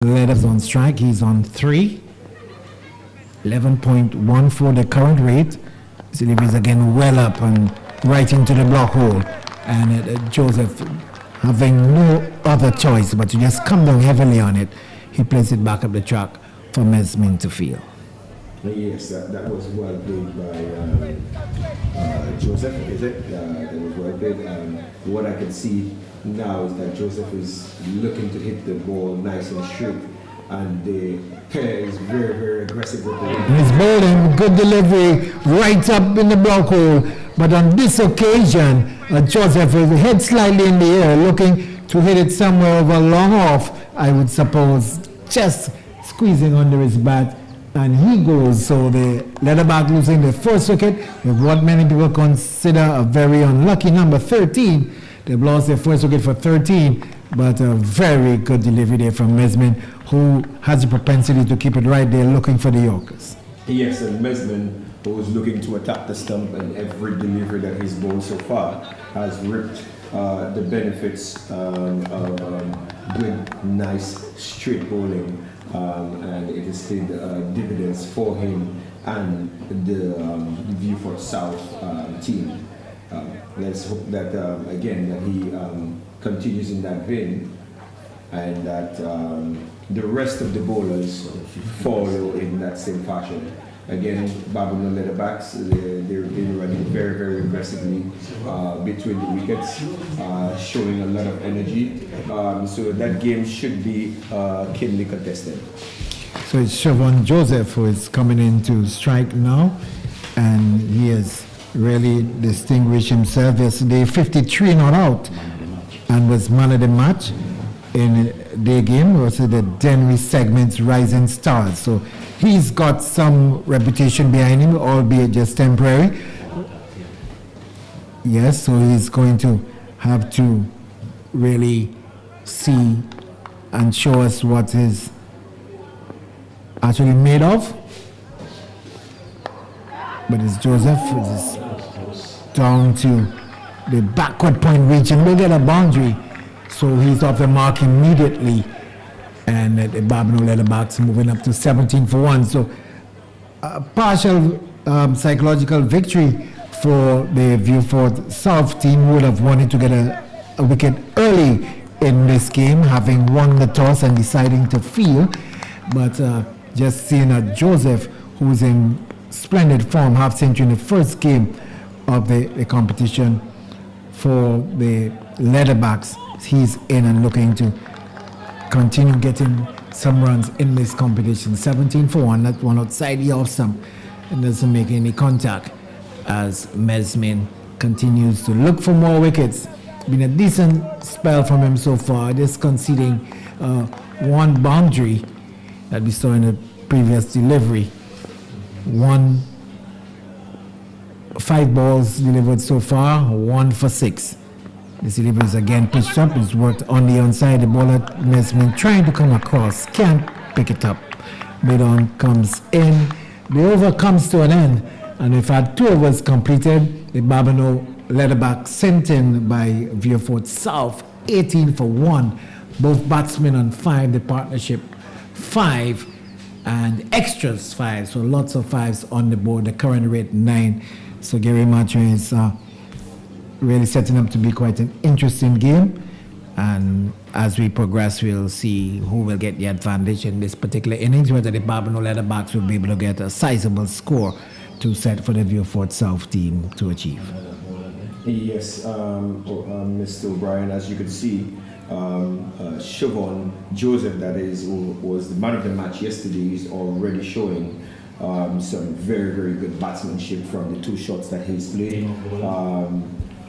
Letters on strike. He's on 3. 11.1 for the current rate. Sylvie is again well up and right into the block hole. And Joseph, having no other choice but to just come down heavily on it, he plays it back up the track for Mesmin to field. Yes, that was well played by Joseph, is it? That was well played. What I can see now is that Joseph is looking to hit the ball nice and straight, and the pair is very, very aggressive with the ball. He's bowling, good delivery, right up in the block hole. But on this occasion, Joseph with his head slightly in the air, looking to hit it somewhere over long off, I would suppose, just squeezing under his bat. And he goes, so the Leatherback losing the first wicket with what many people consider a very unlucky number 13. They've lost their first wicket for 13, but a very good delivery there from Mesmin, who has the propensity to keep it right there looking for the Yorkers. Yes, and Mesmin, who was looking to attack the stump, and every delivery that he's bowled so far has ripped the benefits of good, nice, straight bowling. And it has paid dividends for him and the VIEUX South team. Let's hope that again that he continues in that vein, and that the rest of the bowlers follow in that same fashion. Again, BABONNEAU Leatherbacks, they've been running very, very aggressively between the wickets, showing a lot of energy. So that game should be keenly contested. So it's Siobhan Joseph who is coming in to strike now, and he has really distinguished himself yesterday. 53 not out, and was man of the match in their game versus the Denry Segment's Rising Stars. So he's got some reputation behind him, albeit just temporary. Yes, so he's going to have to really see and show us what he's actually made of. But it's Joseph, it's down to the backward point region. We'll get a boundary. So he's off the mark immediately, and the BABONNEAU Leatherbacks moving up to 17 for 1. So a partial psychological victory for the VIEUX South team, who would have wanted to get a wicket early in this game, having won the toss and deciding to field. But just seeing Joseph, who's in splendid form, half century in the first game of the competition for the Leatherbacks. He's in and looking to continue getting some runs in this competition. 17 for 1, that one outside the off stump, and doesn't make any contact as Mesmin continues to look for more wickets. Been a decent spell from him so far, just conceding one boundary that we saw in the previous delivery. 5 balls delivered so far, 1 for 6. This delivery is again pitched up. It's worked on the onside. The bowler Mesmin trying to come across, can't pick it up. Mid-on comes in. The over comes to an end, and we've had 2 overs completed. The BABONNEAU Leatherback sent in by VIEUX South, 18 for 1. Both batsmen on 5. The partnership 5 and extras 5. So lots of 5s on the board. The current rate 9. So Gary Macho is really setting up to be quite an interesting game, and as we progress we'll see who will get the advantage in this particular innings, whether the BABONNEAU Leatherbacks will be able to get a sizable score to set for the VIEUX South team to achieve. Yes, Mr. O'Brien, as you can see, Siobhan Joseph, that is, who was the man of the match yesterday, is already showing some very, very good batsmanship from the 2 shots that he's played.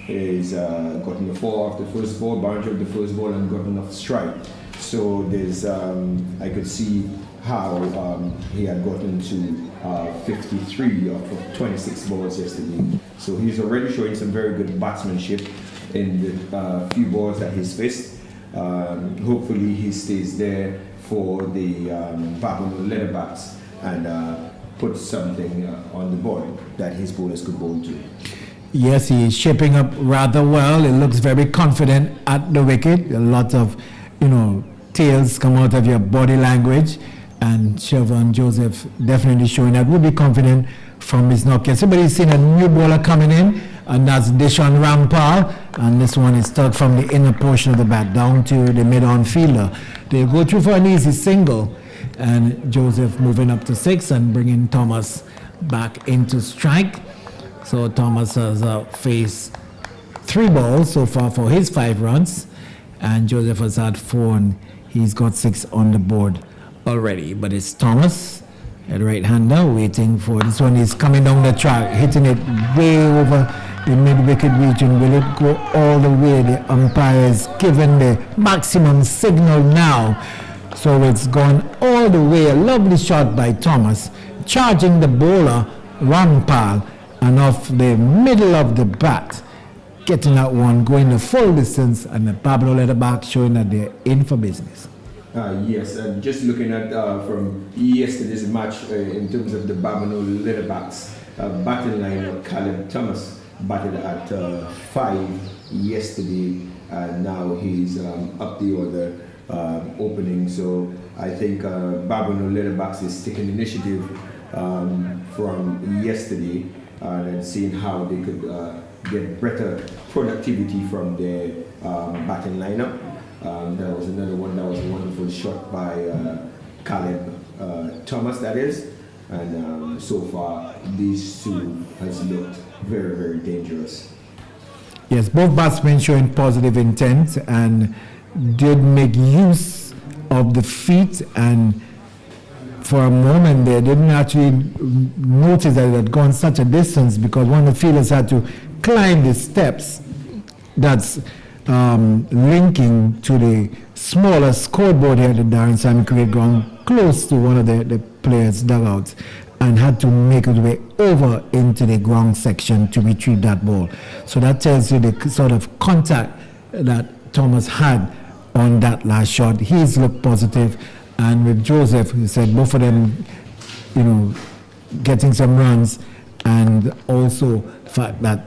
He's gotten the 4 off the first ball, boundary of the first ball, and gotten off strike. So there's, I could see how he had gotten to 53 off of 26 balls yesterday. So he's already showing some very good batsmanship in the few balls that he's faced. Hopefully he stays there for the BABONNEAU Leatherbacks and put something on the board that his bowlers could bowl to. Yes, he is shaping up rather well. It looks very confident at the wicket. A lot of, details come out of your body language, and Siobhan Joseph definitely showing that. Would be confident from his knock. Somebody's seen a new bowler coming in, and that's Deshaun Rampal, and this one is stuck from the inner portion of the bat down to the mid-on fielder. They go through for an easy single, and Joseph moving up to 6 and bringing Thomas back into strike. So Thomas has faced 3 balls so far for his 5 runs, and Joseph has had 4, and he's got 6 on the board already. But it's Thomas, a right-hander, waiting for this one. Is coming down the track, hitting it way over the mid-wicket region. Will it go all the way? The umpire is given the maximum signal now. So it's gone all the way. A lovely shot by Thomas, charging the bowler, Rampal, and off the middle of the bat, getting that one, going the full distance, and the BABONNEAU Leatherbacks showing that they're in for business. Yes, and just looking at from yesterday's match in terms of the BABONNEAU Leatherbacks batting lineup, Caleb Thomas batted at 5 yesterday, and now he's up the order opening. So I think BABONNEAU Leatherbacks is taking initiative from yesterday and seeing how they could get better productivity from their batting lineup. There was another one that was a wonderful shot by Caleb Thomas, that is. And so far, these two has looked very, very dangerous. Yes, both batsmen showing positive intent and did make use of the feet, and for a moment they didn't actually notice that it had gone such a distance, because one of the fielders had to climb the steps that's linking to the smaller scoreboard here at the Darren Simon Cricket Ground, close to one of the players' dugouts, and had to make his way over into the ground section to retrieve that ball. So that tells you the sort of contact that Thomas had on that last shot. He's looked positive, and with Joseph, he said both of them, you know, getting some runs, and also the fact that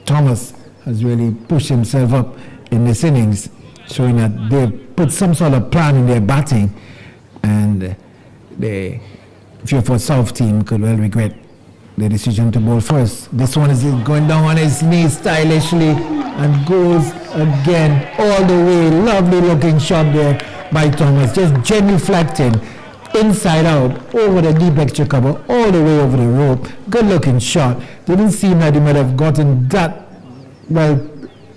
Thomas has really pushed himself up in this innings, showing that they've put some sort of plan in their batting, and the Fairford South team could well regret the decision to bowl first. This one is going down on his knees stylishly and goes again all the way. Lovely looking shot there by Thomas, just genuflecting inside out over the deep extra cover all the way over the rope. Good looking shot. Didn't seem like he might have gotten that well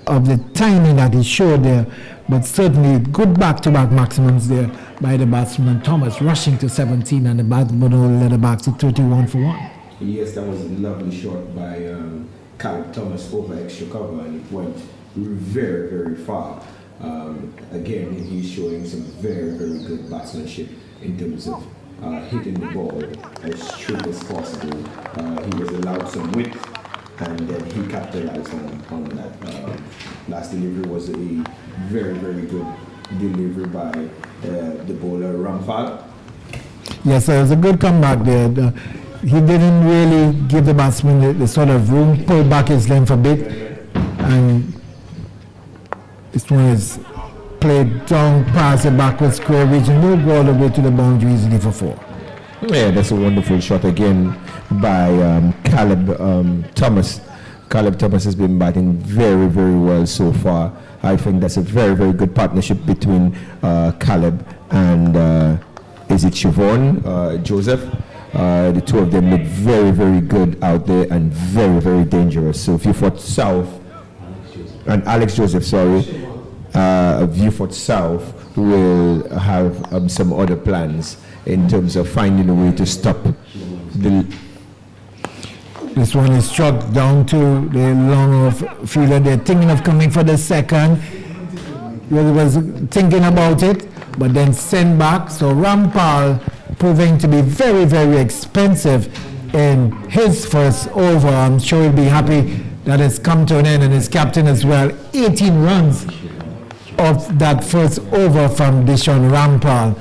of the timing that he showed there, but certainly good back-to-back maximums there by the batsman Thomas, rushing to 17, and the BABONNEAU Leatherbacks to 31 for 1. Yes, that was a lovely shot by Caleb Thomas over extra cover, and it went very, very far. Again, he's showing some very, very good batsmanship in terms of hitting the ball as straight as possible. He was allowed some width, and then he capitalized on that. Last delivery was a very, very good delivery by the bowler Rampal. Yes, it was a good comeback there. He didn't really give the batsman the sort of room, pull back his length a bit, and this one is played down past the backward square region, will go all the way to the boundary easily for 4. Yeah, that's a wonderful shot again by Caleb Thomas. Caleb Thomas has been batting very, very well so far. I think that's a very, very good partnership between Caleb and is it Siobhan Joseph? The two of them look very, very good out there and very, very dangerous. So Viewfort South and Alex Joseph, sorry, Viewfort South will have some other plans in terms of finding a way to stop the. This one is struck down to the long off fielder. They're thinking of coming for the second. He was thinking about it, but then sent back. So Rampal proving to be very, very expensive in his first over. I'm sure he'll be happy that it's come to an end, and his captain as well. 18 runs of that first over from Deshaun Rampal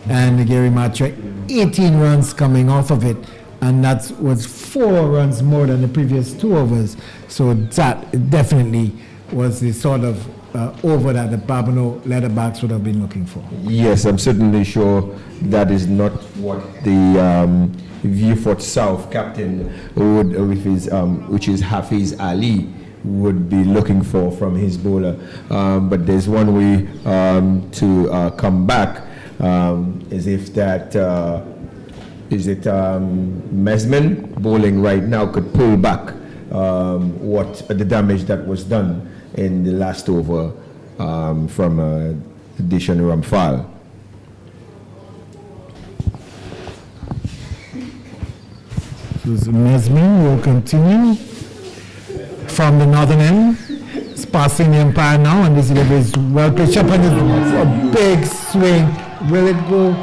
and Gary Matre. 18 runs coming off of it, and that was 4 runs more than the previous 2 overs. So that definitely was the sort of over that the Babonneau Leatherbacks would have been looking for. Yes, I'm certainly sure that is not what the Vieux South captain would, with his, which is Hafiz Ali, would be looking for from his bowler. But there's one way to come back, is if that is it Mesman bowling right now could pull back what the damage that was done in the last over from Dishan Ramphal. So Mesmin will continue from the northern end. It's passing the umpire now, and this delivery is well pitched up, and it's a big swing. Will it go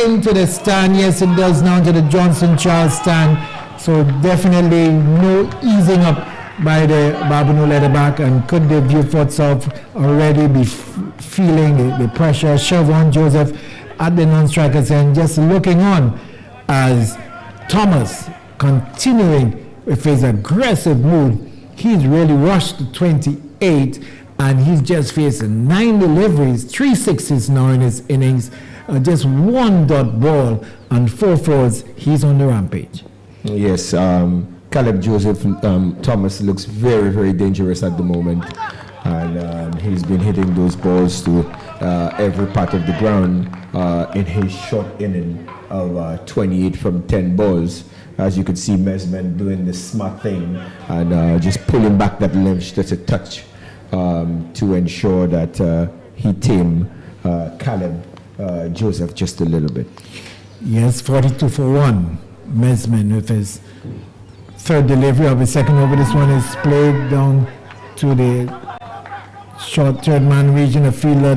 into the stand? Yes, it does now, into the Johnson Charles stand. So definitely no easing up by the Babonneau Leatherback, and could the Vieux South already be feeling the pressure? Siobhan Joseph at the non-strikers end, just looking on as Thomas continuing with his aggressive mood. He's really rushed to 28, and he's just facing 9 deliveries, 3 sixes now in his innings, just 1 dot ball and 4 fours. He's on the rampage. Yes, Caleb Joseph Thomas looks very, very dangerous at the moment, and he's been hitting those balls to every part of the ground in his short inning of 28 from 10 balls. As you could see, Mesman doing the smart thing and just pulling back that length just a touch to ensure that he tamed Caleb Joseph just a little bit. Yes, 42 for 1. Mesman with his third delivery of his second over. This one is played down to the short third man region. The fielder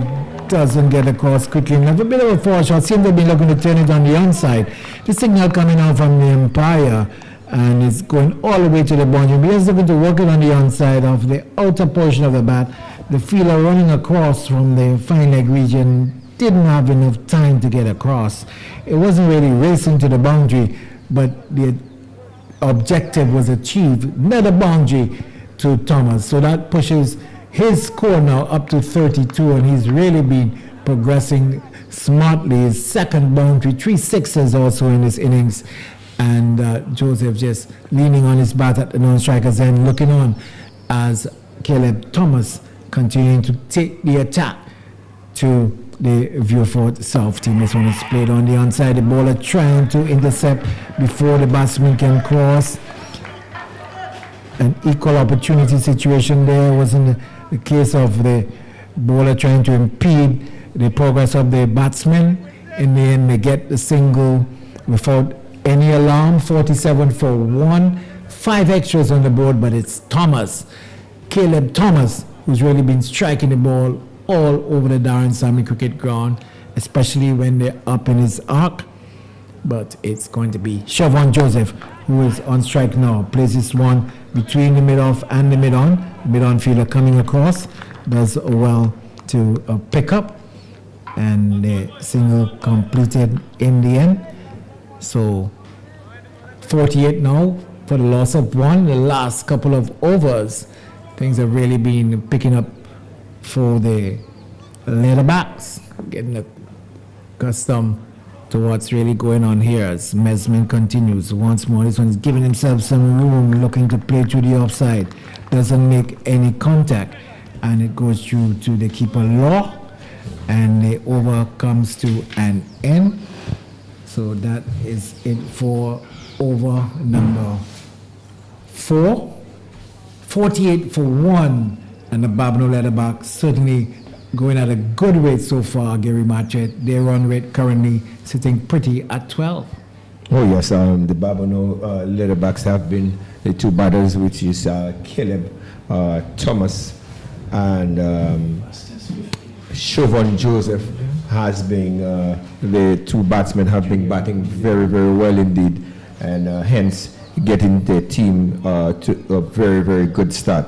doesn't get across quickly enough. A bit of a four shot. Seems they've been looking to turn it on the onside. The signal coming out from the umpire, and it's going all the way to the boundary. We're just looking to work it on the onside of the outer portion of the bat. The fielder running across from the fine leg region didn't have enough time to get across. It wasn't really racing to the boundary, but the objective was achieved. Another boundary to Thomas. So that pushes his score now up to 32, and he's really been progressing smartly. His second boundary, 3 sixes also in his innings, and Joseph just leaning on his bat at the non-strikers end, looking on as Caleb Thomas continuing to take the attack to the Vieux South team. This one is played on the onside. The bowler trying to intercept before the batsman can cross. An equal opportunity situation there. Wasn't the case of the bowler trying to impede the progress of the batsman. In the end, they get the single without any alarm. 47 for 1. 5 extras on the board, but it's Thomas, Caleb Thomas, who's really been striking the ball all over the Darren Sammy cricket ground, especially when they're up in his arc. But it's going to be Siobhan Joseph, who is on strike now. Plays this one between the mid-off and the mid-on. Mid-on fielder coming across, does well to pick up, and the single completed in the end. So 48 now for the loss of 1. The last couple of overs, things have really been picking up for the Leatherbacks, getting accustomed to what's really going on here as Mesman continues once more. This one is giving himself some room, looking to play through the offside. Doesn't make any contact, and it goes through to the keeper Law, and the over comes to an end. So that is it for over number 4. 48 for 1, and the Babonneau Leatherbacks certainly going at a good rate so far, Gary Matchett. Their run rate currently sitting pretty at 12. Oh yes, the Babonneau Leatherbacks have been the 2 batters, which is Caleb Thomas and Siobhan Joseph has been, the 2 batsmen have been batting very, very well indeed, and hence getting the team to a very, very good start.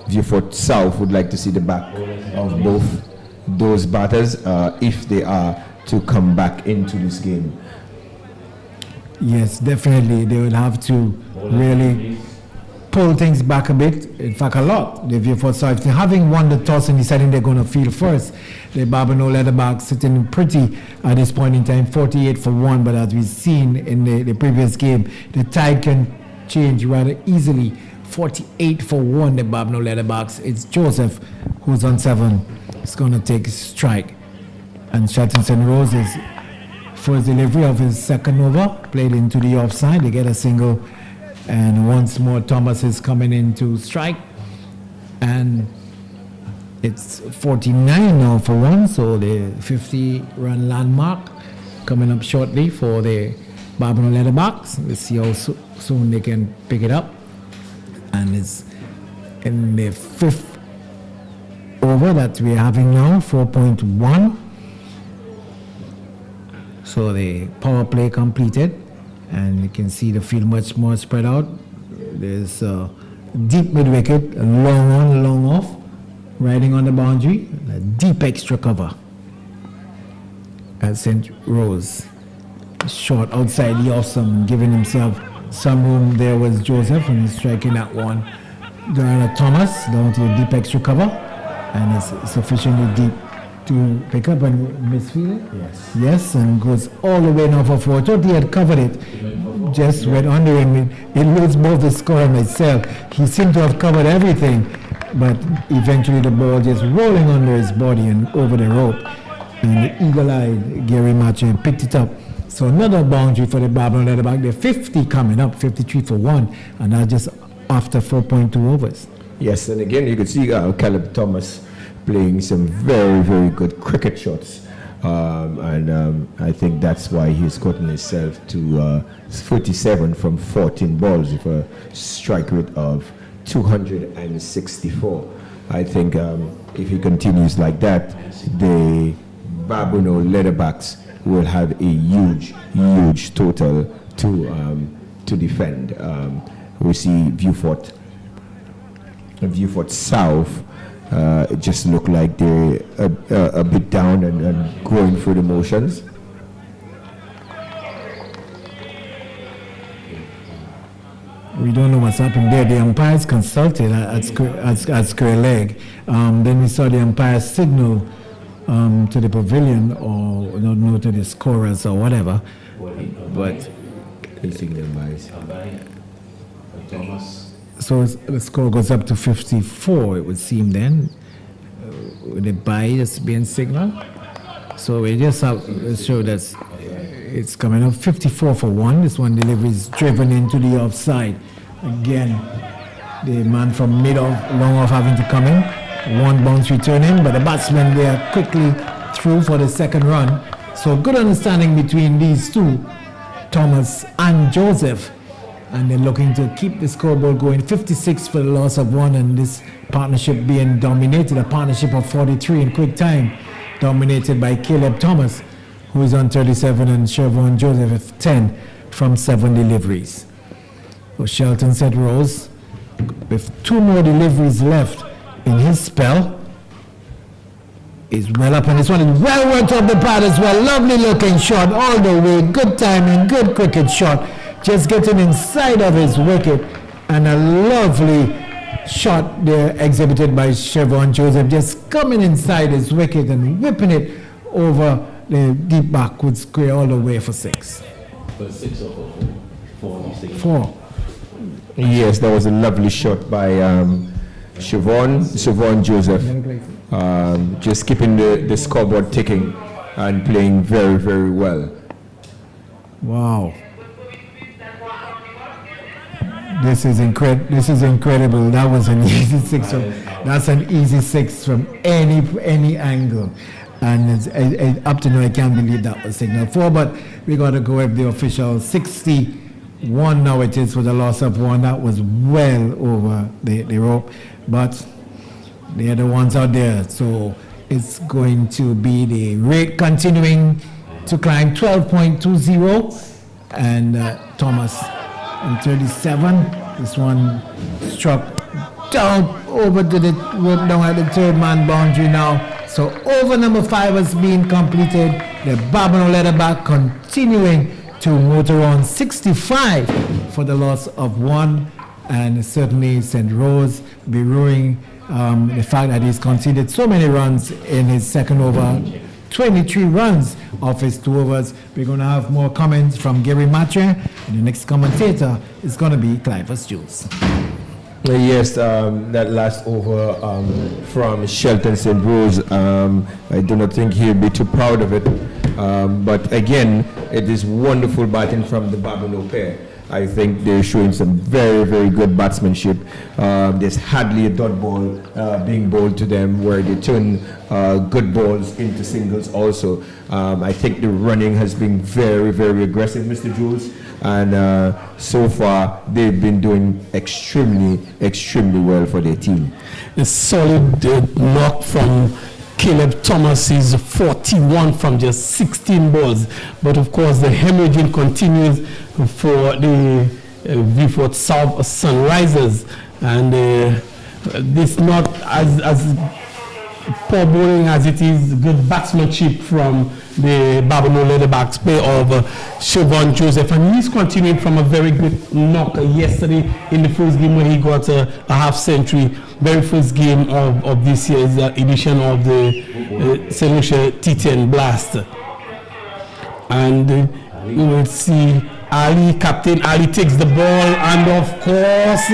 Vieux South would like to see the back of both those batters if they are to come back into this game. Yes, definitely. They will have to really pull things back a bit, in fact a lot. The Vieux Fort, so if they're having won the toss and deciding they're going to field first, the BABONNEAU Leatherbacks sitting pretty at this point in time, 48-1, but as we've seen in the previous game, the tide can change rather easily. 48-1, the BABONNEAU Leatherbacks. It's Joseph who's on 7. He's going to take a strike. And Shelton Rose's first delivery of his second over, played into the offside. They get a single. And once more, Thomas is coming in to strike. And it's 49 now for 1, so the 50-run landmark coming up shortly for the BABONNEAU Leatherbacks. We'll see how soon they can pick it up. And it's in the 5th over that we're having now, 4.1. So the power play completed. And you can see the field much more spread out. There's a deep mid-wicket, a long on, long off, riding on the boundary, a deep extra cover at St. Rose. Short outside the off-sum, giving himself some room there was Joseph, and he's striking that one. Diana Thomas down to the deep extra cover, and it's sufficiently deep to pick up and misfield it. Yes. Yes, and goes all the way now for 4. I thought he had covered it. Just went under him. It loses both the score and itself. He seemed to have covered everything, but eventually the ball just rolling under his body and over the rope. And the eagle-eyed Gary Macho picked it up. So another boundary for the BABONNEAU Leatherback. They're 50 coming up, 53-1, and that's just after 4.2 overs. Yes, and again you could see Caleb Thomas playing some very, very good cricket shots. I think that's why he's gotten himself to 47 from 14 balls with a strike rate of 264. I think if he continues like that, the BABONNEAU Leatherbacks will have a huge, huge total to defend. We see Vieux Fort South. It just looked like they're a bit down and going through the motions. We don't know what's happening there. The umpires consulted at square leg. Then we saw the umpire signal to the pavilion, or not know, to the scorers or whatever. But He signaled by Thomas. so the score goes up to 54, it would seem then, with the bye just being signaled. So we just have to show that it's coming up 54-1. This one delivery is driven into the offside. Again, the man from mid-off, long off having to come in. One bounce returning, but the batsmen they are quickly through for the second run. So good understanding between these two, Thomas and Joseph. And they're looking to keep the scoreboard going. 56 for the loss of 1, and this partnership being dominated, a partnership of 43 in quick time, dominated by Caleb Thomas, who is on 37, and Siobhan Joseph with 10 from 7 deliveries. So Shelton St. Rose, with 2 more deliveries left in his spell, is well up, and this one is well worked off the pad as well. Lovely looking shot all the way, good timing, good cricket shot. Just getting inside of his wicket, and a lovely shot there exhibited by Siobhan Joseph, just coming inside his wicket and whipping it over the deep backward square all the way for 6. But 6 or 4? 4. Yes, that was a lovely shot by Siobhan Joseph, just keeping the scoreboard ticking and playing very, very well. Wow. This is incredible. That was an easy 6. That's an easy 6 from any angle. And up to now, I can't believe that was signal 4, but we got to go with the official 61 now it is for the loss of 1. That was well over the rope, but they are the ones out there. So it's going to be the rate continuing to climb 12.20, and Thomas on 37. This one struck down over to the rope down at the 3rd man boundary now. So over number 5 has been completed. The BABONNEAU Leatherback continuing to motor on 65 for the loss of 1. and certainly St. Rose be ruining the fact that he's conceded so many runs in his second over, 23 runs off his 2 overs. We're going to have more comments from Gary Matre, and the next commentator is going to be Clivus Jules. Yes, that last over from Shelton St. Rose, I do not think he'll be too proud of it. But again, it is wonderful batting from the BABONNEAU pair. I think they're showing some very, very good batsmanship. There's hardly a dot ball being bowled to them where they turn good balls into singles also. I think the running has been very, very aggressive, Mr. Jules. And so far, they've been doing extremely, extremely well for their team. A solid knock from Caleb Thomas is 41 from just 16 balls. But of course, the hemorrhaging continues for the VIEUX South Sunrisers. And this not as poor bowling as it is good batsmanship from the BABONNEAU Leatherbacks pair of Siobhan Joseph, and he's continuing from a very good knock yesterday in the first game when he got a half century. Very first game of this year's edition of the Lucia T10 Blast. And we will see Ali, Captain Ali takes the ball, and of course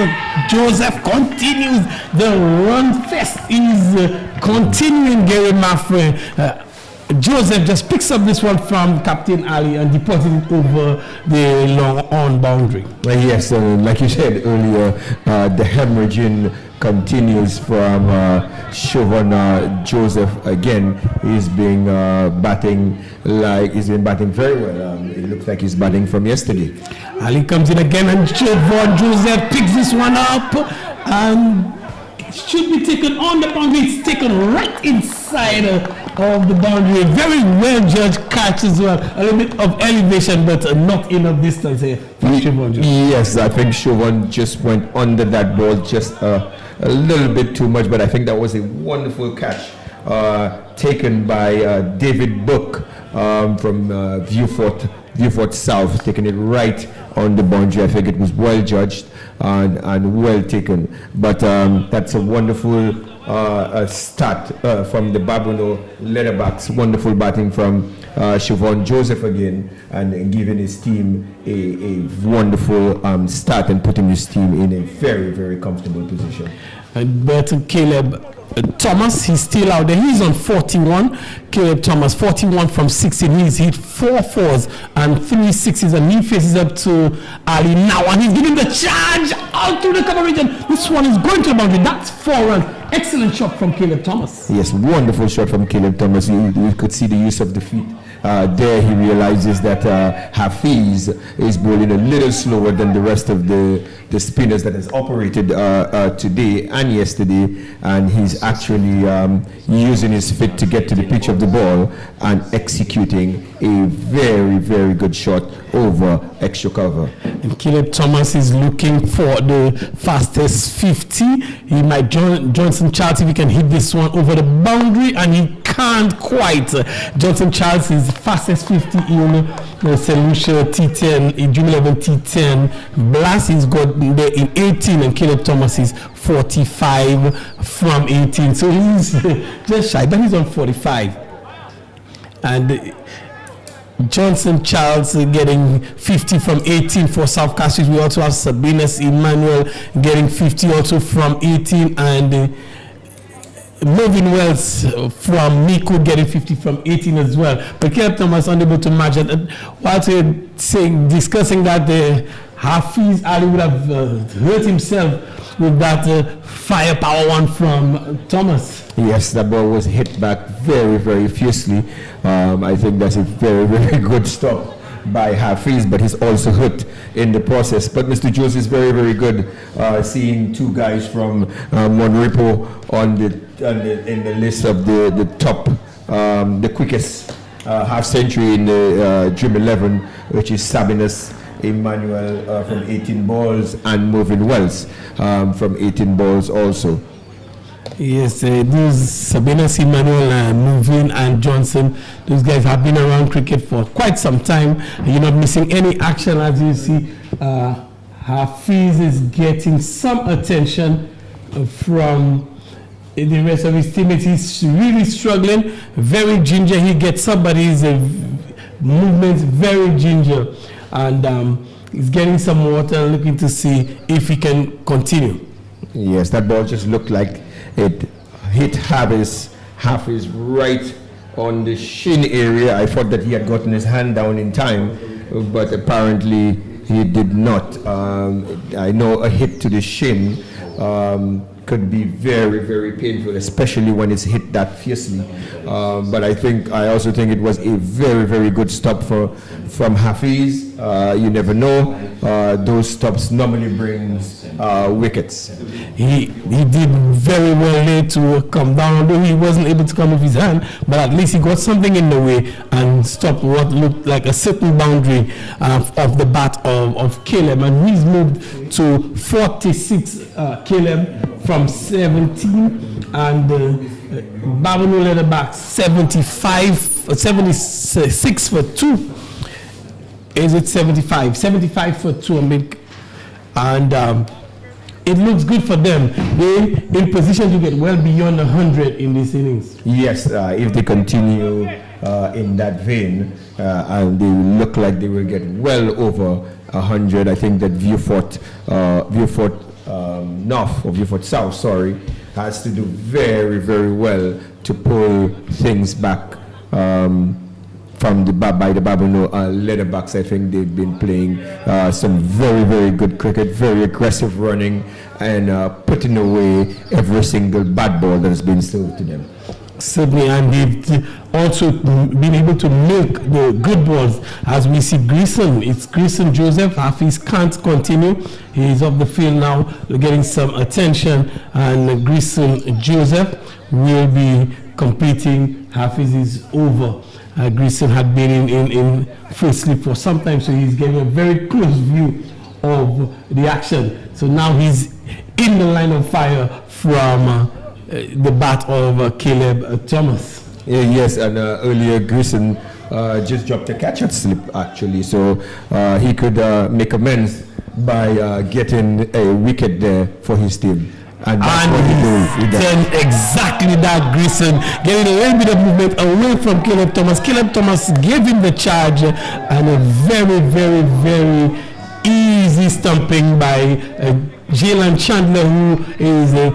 Joseph continues. The run fest is continuing. Gary Matre. Joseph just picks up this one from Captain Ali and deposits it over the long on boundary. Well, yes, like you said earlier, the hemorrhaging continues from Siobhan Joseph. Again, he's been batting very well. It looks like he's batting from yesterday. Ali comes in again, and Siobhan Joseph picks this one up and should be taken on the boundary. It's taken right inside of the boundary. Very well judged catch as well. A little bit of elevation, but not enough distance here for Siobhan Joseph. Yes, I think Siobhan just went under that ball just a little bit too much, but I think that was a wonderful catch taken by David Book from VIEUX South, taking it right on the boundary. I think it was well judged and well taken. But that's a wonderful start from the BABONNEAU Leatherbacks. Wonderful batting from Siobhan Joseph again, and giving his team a wonderful start and putting his team in a very, very comfortable position. But Caleb Thomas, he's still out there. He's on 41. Caleb Thomas, 41 from 16. He's hit 4 fours and 3 sixes, and he faces up to Ali now, and he's giving the charge out to the cover region. This one is going to the boundary. That's 4 runs. Excellent shot from Caleb Thomas. Yes, wonderful shot from Caleb Thomas. You could see the use of the feet. There he realizes that Hafiz is bowling a little slower than the rest of the spinners that has operated today and yesterday, and he's actually using his feet to get to the pitch of the ball and executing a very, very good shot over extra cover. And Caleb Thomas is looking for the fastest 50. He might Johnson Charles if he can hit this one over the boundary, and he can't quite. Johnson Charles is fastest 50 in the Lucia T10, in June 11 T10 Blast. He's got there in 18, and Caleb Thomas is 45 from 18. So he's just shy, but he's on 45. And Johnson Charles getting 50 from 18 for South Castries. We also have Sabinas Emmanuel getting 50 also from 18, and Moving Wells from Miko getting 50 from 18 as well. But Caleb Thomas unable to match it. While we're discussing that, Hafiz Ali would have hurt himself with that firepower one from Thomas. Yes, that ball was hit back very, very fiercely. I think that's a very, very good stop by Hafiz, but he's also hurt in the process. But Mr. Jules is very, very good seeing 2 guys from Monrepo in the list of the top, the quickest half century in the Dream 11, which is Sabinas Emmanuel from 18 balls and Moving Wells from 18 balls also. Yes, those Sabinas Emmanuel, Moving and Johnson, those guys have been around cricket for quite some time. You're not missing any action, as you see. Hafiz is getting some attention from the rest of his teammates. He's really struggling, very ginger. He gets somebody's movements very ginger, and he's getting some water and looking to see if he can continue. Yes, that ball just looked like it hit Hafiz right on the shin area. I thought that he had gotten his hand down in time, but apparently he did not. I know a hit to the shin could be very, very painful, especially when it's hit that fiercely. But I also think it was a very, very good stop from Hafiz. You never know. Those stops normally brings wickets. He did very well there to come down, although he wasn't able to come with his hand, but at least he got something in the way and stopped what looked like a certain boundary of the bat of Caleb, and he's moved to 46, Caleb from 17, and BABONNEAU Leatherbacks 76 for 2. Is it 75? 75 for 2, and it looks good for them. They're in position to get well beyond 100 in this innings. Yes, if they continue in that vein, and they look like they will get well over 100. I think that Vieux North or Vieux South, sorry, has to do very, very well to pull things back from the BABONNEAU Leatherbacks. I think they've been playing some very, very good cricket, very aggressive running, and putting away every single bad ball that has been served to them. Certainly, and they've also been able to milk the good balls. As we see Greason, it's Greason Joseph. Hafiz can't continue. He's off the field now, getting some attention, and Greason Joseph will be completing Hafiz's over. Greason had been in full sleep for some time, so he's getting a very close view of the action. So now he's in the line of fire from the bat of Caleb Thomas. Yes, and earlier Greason just dropped a catch at slip actually, so he could make amends by getting a wicket there for his team. And he's done exactly that. Greason getting a little bit of movement away from Caleb Thomas. Caleb Thomas gave him the charge, and a very, very, very easy stumping by Jalen Chandler, who is the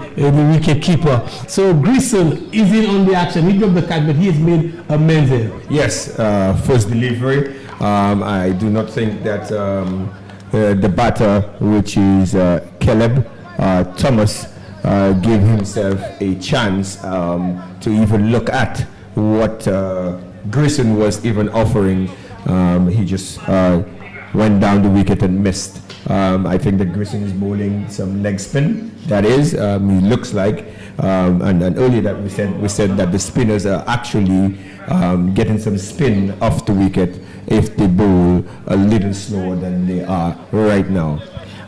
wicket keeper. So Greason is in on the action. He dropped the catch, but he has made amends there. Yes, first delivery. I do not think that the batter, which is Caleb Thomas, gave himself a chance to even look at what Greason was even offering. He just went down the wicket and missed. I think that Greason is bowling some leg spin. That is, he looks like, and earlier that we said that the spinners are actually getting some spin off the wicket if they bowl a little slower than they are right now.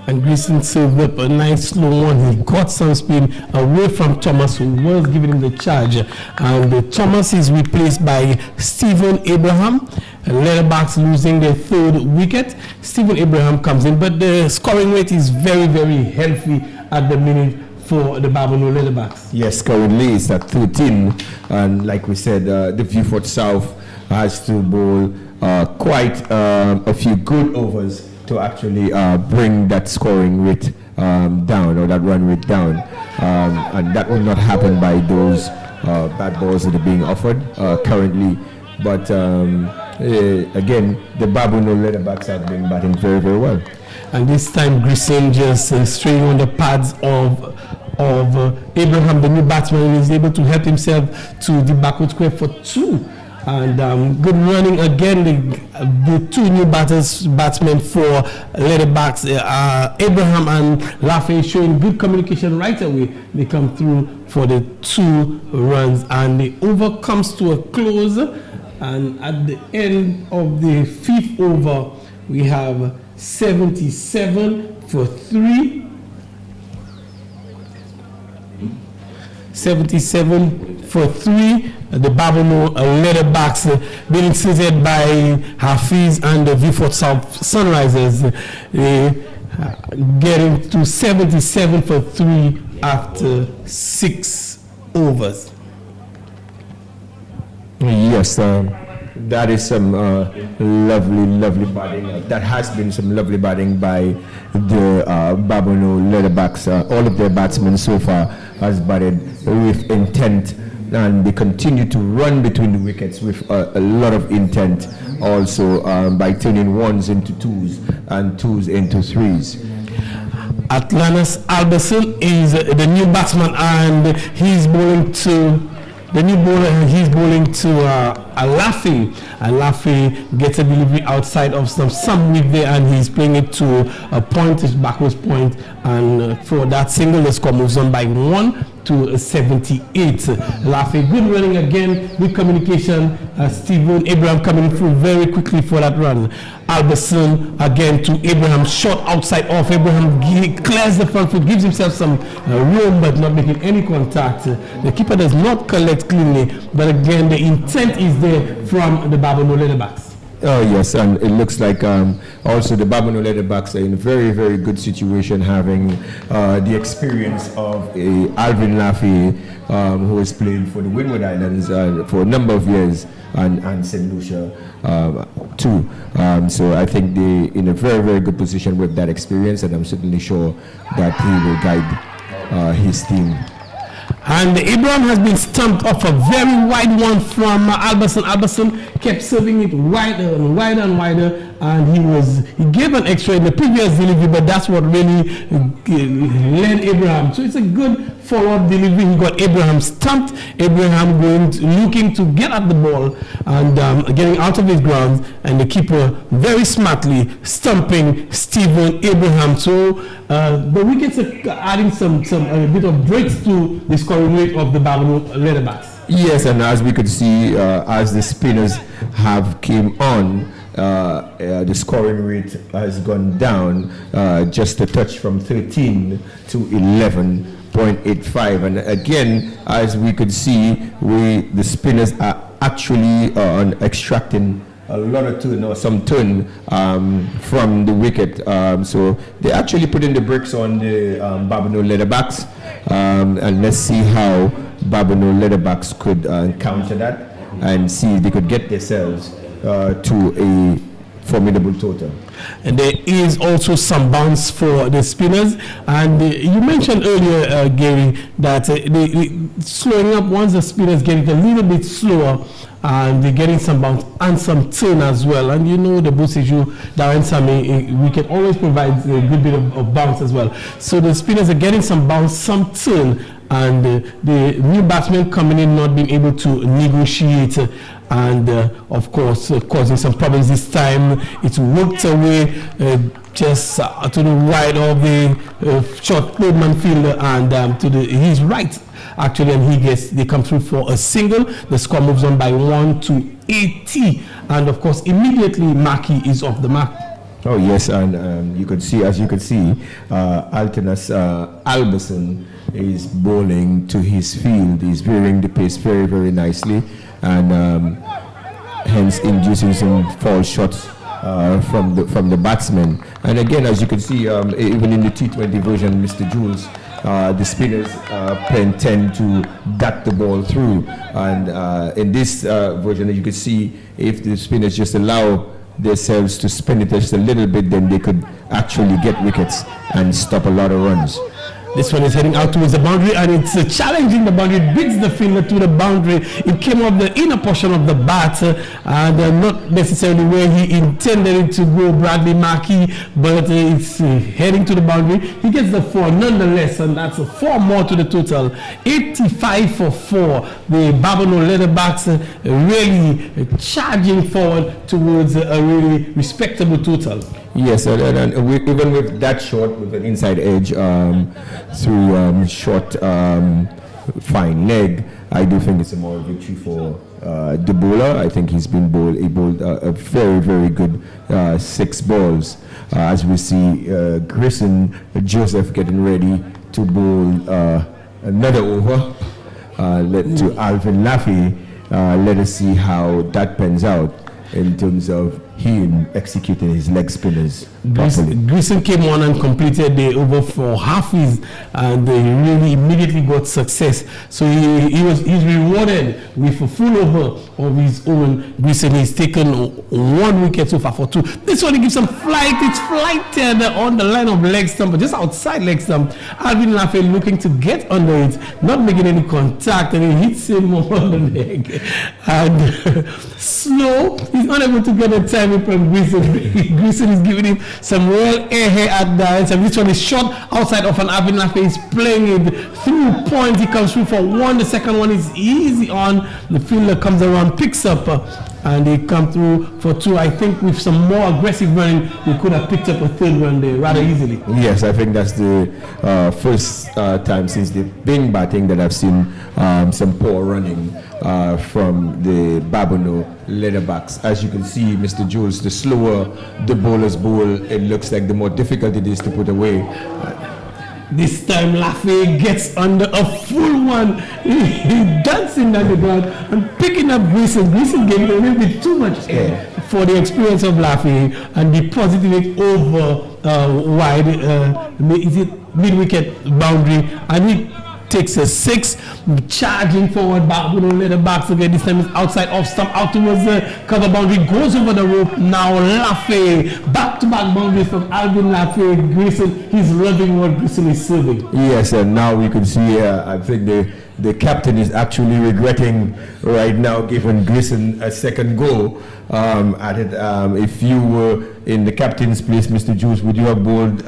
And Greason served up a nice slow one. He got some spin away from Thomas, who was giving him the charge. And Thomas is replaced by Stephen Abraham. Leatherbacks losing their third wicket. Stephen Abraham comes in, but the scoring rate is very, very healthy at the minute for the BABONNEAU Leatherbacks. Yes, currently it's at 13. And like we said, the Vieux South has to bowl quite a few good overs to actually bring that scoring rate down, or that run rate down, and that will not happen by those bad balls that are being offered currently. But again, the BABONNEAU Leatherbacks have been batting very, very well. And this time Greason just straying on the pads of Abraham, the new batsman, is able to help himself to the backward square for 2. And good running again. The two new batsmen for Leatherbacks, Abraham and Rafe, showing good communication right away. They come through for the 2 runs, and the over comes to a close. And at the end of the 5th over, we have 77 for 3. 77 for 3. The BABONNEAU Leatherbacks being seated by Hafiz and the Vieux South Sunrisers. getting to 77 for 3 after 6 overs. Yes, that is some lovely batting. That has been some lovely batting by the BABONNEAU Leatherbacks. All of their batsmen so far has batted with intent, and they continue to run between the wickets with a lot of intent. Also, by turning ones into twos and twos into threes. Atlantis Alberson is the new batsman, and he's bowling to the new bowler. He's bowling to Alafi. Alafi gets a delivery outside of some width there, and he's playing it to a point, his backwards point, and for that single, the score moves on by 1 to 78. Alafi, good running again, good communication. Stephen Abraham coming through very quickly for that run. Alberson again to Abraham, short outside off. Abraham clears the front foot, gives himself some room, but not making any contact. The keeper does not collect cleanly, but again, the intent is there from the BABONNEAU Leatherbacks. Oh yes, and it looks like also the BABONNEAU Leatherbacks are in a very good situation, having the experience of Alvin Laffey, who has played for the Windward Islands for a number of years, and St. Lucia too. So I think they're in a very good position with that experience, and I'm certainly sure that he will guide his team. And Abraham has been stumped off a very wide one from Alberson. Alberson kept serving it wider and wider, and he gave an extra in the previous delivery, but that's what really led Abraham. So it's a good follow-up delivery. He got Abraham stumped. Abraham looking to get at the ball and getting out of his ground, and the keeper very smartly stumping Stephen Abraham. So the wickets are adding a bit of breaks to the scoring rate of the BABONNEAU Leatherbacks. Yes, and as we could see, as the spinners have came on, the scoring rate has gone down just a touch from 13 to 11.85, and again, as we could see, the spinners are actually extracting a lot of turn, or some turn from the wicket. So they actually put in the bricks on the BABONNEAU Leatherbacks, and let's see how BABONNEAU Leatherbacks could counter that and see if they could get themselves to a formidable total. And there is also some bounce for the spinners, and you mentioned earlier, Gary, that slowing up once the spinners get it a little bit slower, and they're getting some bounce and some turn as well. And you know the boost issue, Darren Sammy, we can always provide a good bit of bounce as well. So the spinners are getting some bounce, some turn, and the new batsmen coming in not being able to negotiate, and of course causing some problems this time. It's worked away just to the right of the short third-man fielder, and to his right actually, and they come through for a single. The score moves on by 1 to 80, and of course immediately Maki is off the mark. Oh yes, and you could see, Altanas Alberson is bowling to his field. He's veering the pace very nicely, and hence inducing some false shots from the batsmen. And again, as you can see, even in the T20 version, Mr. Jules, the spinners tend to dart the ball through, and in this version, as you can see, if the spinners just allow themselves to spin it just a little bit, then they could actually get wickets and stop a lot of runs. This one is heading out towards the boundary, and it's challenging the boundary. It beats the fielder to the boundary. It came off the inner portion of the bat, and not necessarily where he intended it to go, Bradley Markey, but it's heading to the boundary. He gets the 4 nonetheless, and that's 4 more to the total. 85 for 4. The BABONNEAU Leatherbacks really charging forward towards a really respectable total. Yes, and even with that shot, with an inside edge through short fine leg, I do think it's a moral victory for the bowler. I think he's been bowled a very good 6 balls. As we see Grayson Joseph getting ready to bowl another over to Alvin Laffey. Let us see how that pans out in terms of he executed his leg spinners properly. Grissom came on and completed the over for halfies, and he really immediately got success. So he's rewarded with a full over of his own. Grissom has taken 1 wicket so far for 2. This one he gives some flight. It's flighted on the line of leg stump, but just outside leg stump. Alvin Laffey looking to get under it, not making any contact, and he hits him on the leg. And slow, he's unable to get a timing from Grissom. Grissom is giving him some real air here at dance, and this one is shot outside of an Alvin Laffey. He's playing it through point. He comes through for 1. The second one is easy on. The fielder comes around, picks up, and they come through for 2. I think with some more aggressive running, they could have picked up a 3rd run there rather easily. Yes, I think that's the first time since they've been batting that I've seen some poor running from the BABONNEAU Leatherbacks. As you can see, Mr. Jules, the slower the bowlers bowl, it looks like the more difficult it is to put away. This time Laffey gets under a full one. He dancing down the ground and picking up Grissom. Grissom gave it a little bit too much air for the experience of Laffey and depositing it over wide. Is it mid-wicket boundary? And he takes a 6, charging forward. BABONNEAU Leatherbacks again. This time it's outside off stump, out towards the cover boundary, goes over the rope. Now Laffey, back-to-back boundaries from Alvin Laffey. Grissom, he's loving what Grissom is serving. Yes, and now we can see, I think the captain is actually regretting right now giving Grissom a second go at it. If you were in the captain's place, Mr. Juice, would you have bowled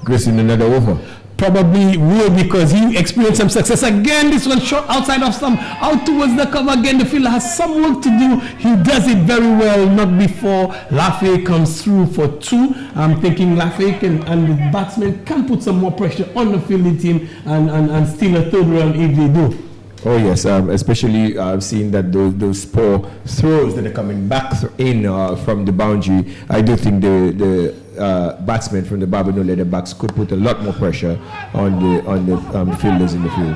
Grissom another over? Probably will, because he experienced some success again. This one shot outside of stump, out towards the cover again. The fielder has some work to do. He does it very well, not before Laffey comes through for 2. I'm thinking Laffey and the batsmen can put some more pressure on the fielding team and steal a 3rd run if they do. Oh yes, especially I've seen that those poor throws that are coming back in from the boundary. I do think the batsmen from the BABONNEAU Leatherbacks could put a lot more pressure on the fielders in the field.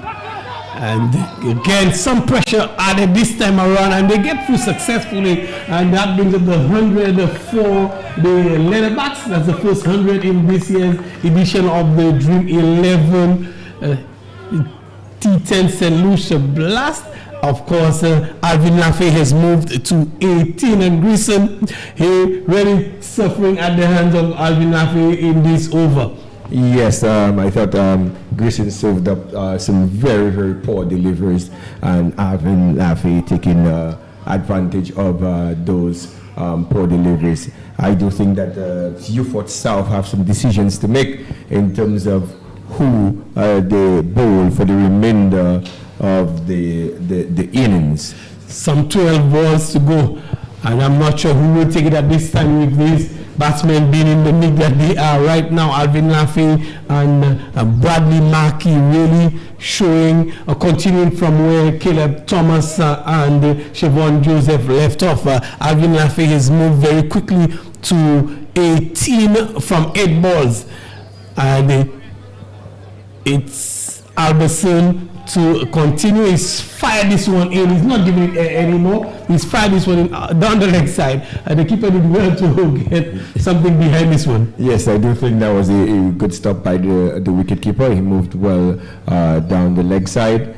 And again, some pressure added this time around, and they get through successfully, and that brings up the 100 for the Leatherbacks. That's the first 100 in this year's edition of the Dream 11 T10 St. Lucia Blast. Of course, Alvin Laffey has moved to 18, and Grissom, he really suffering at the hands of Alvin Laffey in this over. Yes, I thought Grissom served up some very, very poor deliveries, and Alvin Laffey taking advantage of those poor deliveries. I do think that VIEUX South have some decisions to make in terms of who they bowl for the remainder of the innings. Some 12 balls to go, and I'm not sure who will take it at this time with these batsmen being in the nick that they are right now. Alvin Laffey and Bradley Markey really showing, continuing from where Caleb Thomas and Siobhan Joseph left off. Alvin Laffey has moved very quickly to 18 from 8 balls, and it's Albertson to continue. He's fired this one in. He's not giving it air anymore. He's fired this one in, down the leg side, and the keeper did well to get something behind this one. Yes, I do think that was a good stop by the wicket keeper. He moved well down the leg side,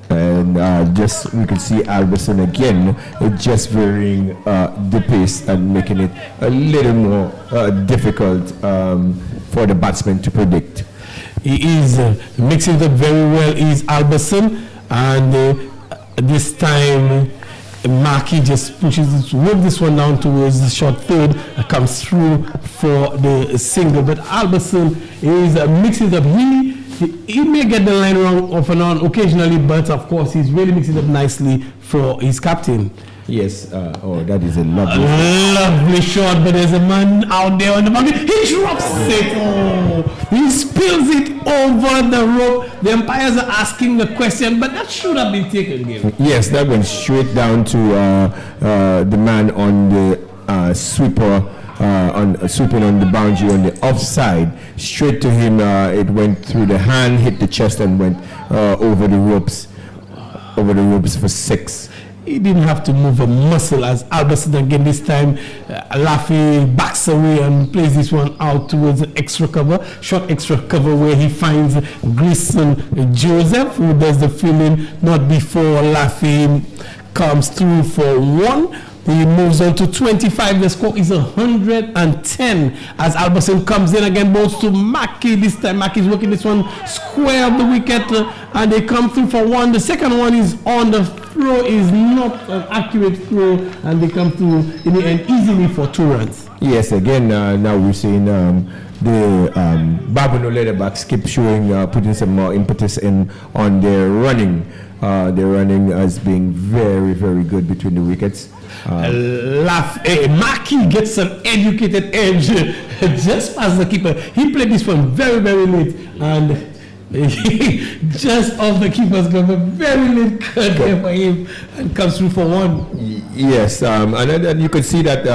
and just we could see Albertson again just varying the pace and making it a little more difficult for the batsman to predict. He is mixing it up very well. Is Albertson, and this time Markey just pushes this one down towards the short 3rd, comes through for the single. But Albertson is mixing it up. He may get the line wrong off and on occasionally, but of course he's really mixing it up nicely for his captain. Yes, that is a lovely shot, but there's a man out there on the boundary. He drops it. Oh, he spills it over the rope. The umpires are asking the question, but that should have been taken, Gil. Yes, that went straight down to the man on the sweeper, sweeping on the boundary on the offside. Straight to him. It went through the hand, hit the chest, and went over the ropes for 6. he didn't have to move a muscle as Albertson again this time. Laffey backs away and plays this one out towards an extra cover, short extra cover where he finds Gleason Joseph, who does the fielding not before Laffey comes through for 1. He moves on to 25. The score is 110 as Albertson comes in again, balls to Mackey. This time Mackey is working this one square of the wicket and they come through for 1. The second one is on. The throw is not an accurate throw and they come through in the end easily for 2 runs. Yes, again, now we're seeing the BABONNEAU Leatherbacks keep showing, putting some more impetus in on their running. Their running as being very, very good between the wickets. Mackey gets an educated edge just past the keeper. He played this one very, very late and just off the keeper's glove, a very late cut there for him and comes through for 1. Yes, and then you could see that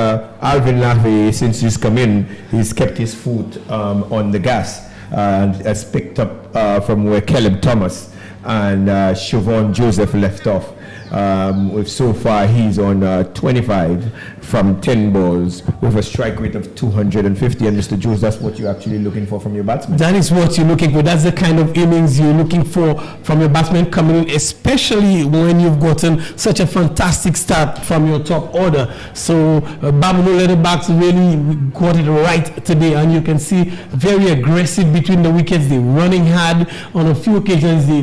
Alvin Laffey, since he's come in, he's kept his foot on the gas and has picked up from where Caleb Thomas and Siobhan Joseph left off. So far he's on 25 from 10 balls with a strike rate of 250. And Mr. Jones, that's what you're actually looking for from your batsman. That is what you're looking for. That's the kind of innings you're looking for from your batsman coming in, especially when you've gotten such a fantastic start from your top order. So BABONNEAU Leatherbacks really got it right today, and you can see very aggressive between the wickets. They're running hard. On a few occasions they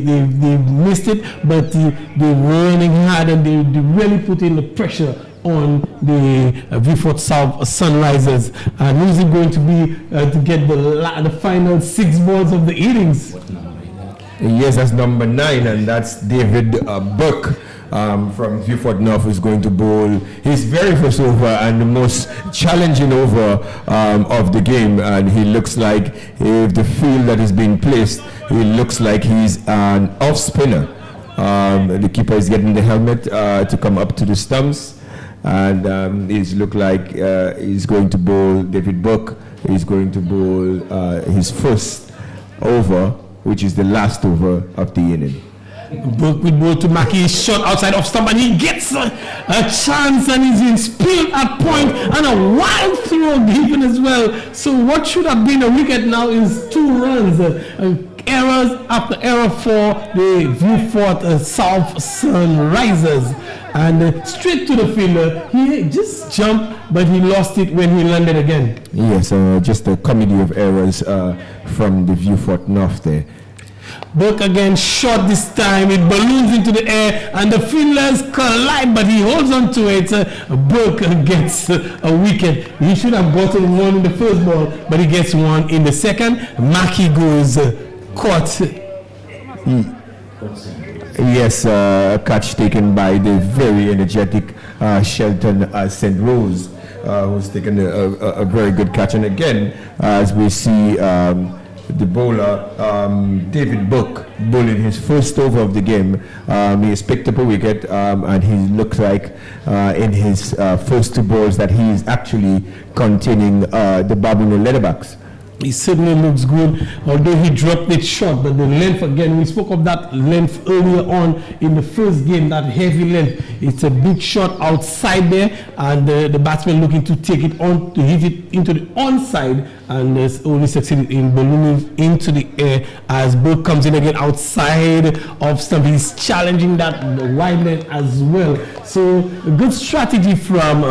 missed it, but they're running hard and they really put in the pressure on the Vieux South Sunrisers. And who's it going to be to get the final 6 balls of the innings? Yes, that's number 9, and that's David Burke from Vieux North, who's going to bowl his very first over and the most challenging over of the game. And he looks like, if the field that is being placed, he looks like he's an off spinner. The keeper is getting the helmet to come up to the stumps, and he's look like he's going to bowl David Burke. He's going to bowl his first over, which is the last over of the inning. Burke will bowl to Mackey, shot outside off stump, and he gets a chance and he's in spilled at point and a wild throw given as well. So what should have been a wicket now is 2 runs. Errors after error for the Vieux South Sunrisers, and straight to the fielder. He just jumped, but he lost it when he landed again. Yes, just a comedy of errors from the Vieux North there. Burke again shot this time. It balloons into the air and the fielders collide, but he holds on to it. Burke gets a wicket. He should have gotten 1 in the first ball, but he gets 1 in the second. Mackey goes caught. Yes, a catch taken by the very energetic Shelton St. Rose, who's taken a very good catch. And again, as we see the bowler, David Burke, bowling his first over of the game, he has picked up a wicket, and he looks like in his first 2 balls that he is actually containing the BABONNEAU Leatherbacks. He certainly looks good, although he dropped it short. But the length, again, we spoke of that length earlier on in the first game, that heavy length. It's a big shot outside there, and the batsman looking to take it on, to hit it into the onside, and only succeeded in ballooning into the air as Burke comes in again outside of stump. He's challenging that wide length as well. So a good strategy from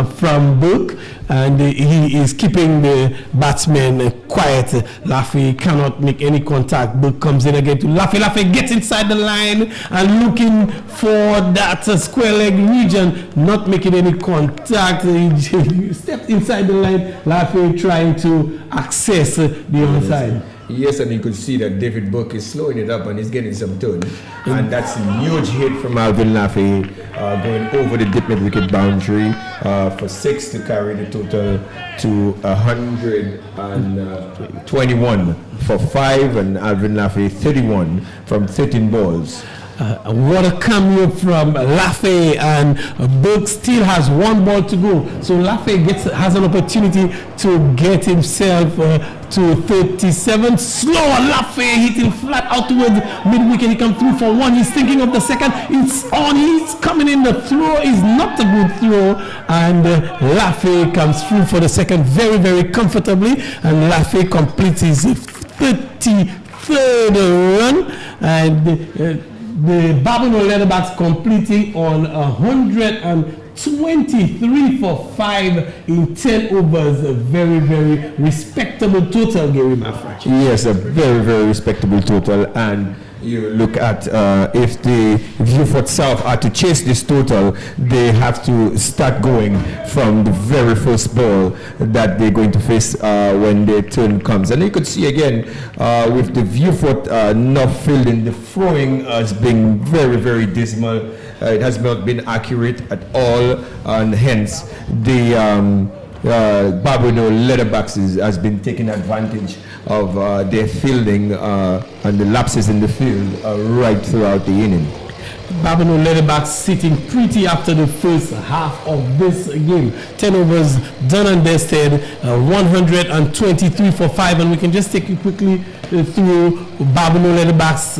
Burke, and he is keeping the batsmen quiet. Laffey cannot make any contact. Burke comes in again to Laffey. Laffey gets inside the line and looking for that square leg region, not making any contact. He stepped inside the line. Laffey trying to access the onside. Yes, and you could see that David Burke is slowing it up and he's getting some turn. And that's a huge hit from Alvin Laffey, going over the dip mid wicket boundary for 6 to carry the total to 121 for 5, and Alvin Laffey 31 from 13 balls. What a cameo from Laffey, and Burke still has 1 ball to go. So Laffey has an opportunity to get himself to 37. Slower Lafay hitting flat out towards mid-wicket. He comes through for one. He's thinking of the second. It's on. He's coming in. The throw is not a good throw. And Lafay comes through for the second very, very comfortably. And Lafay completes his 33rd run. And the BABONNEAU Leatherbacks completing on 123 for 5 in 10 overs. A very, very respectable total, Gary Mafra. Yes, a very, very respectable total. And you look at if the Vieux South are to chase this total, they have to start going from the very first ball that they're going to face when their turn comes. And you could see again with the Vieux not fielding, the throwing has been very, very dismal. It has not been accurate at all, and hence the BABONNEAU Leatherbacks has been taking advantage of their fielding and the lapses in the field right throughout the inning. BABONNEAU Leatherbacks sitting pretty after the first half of this game. 10 overs done and dusted, 123 for 5. And we can just take you quickly through BABONNEAU Leatherbacks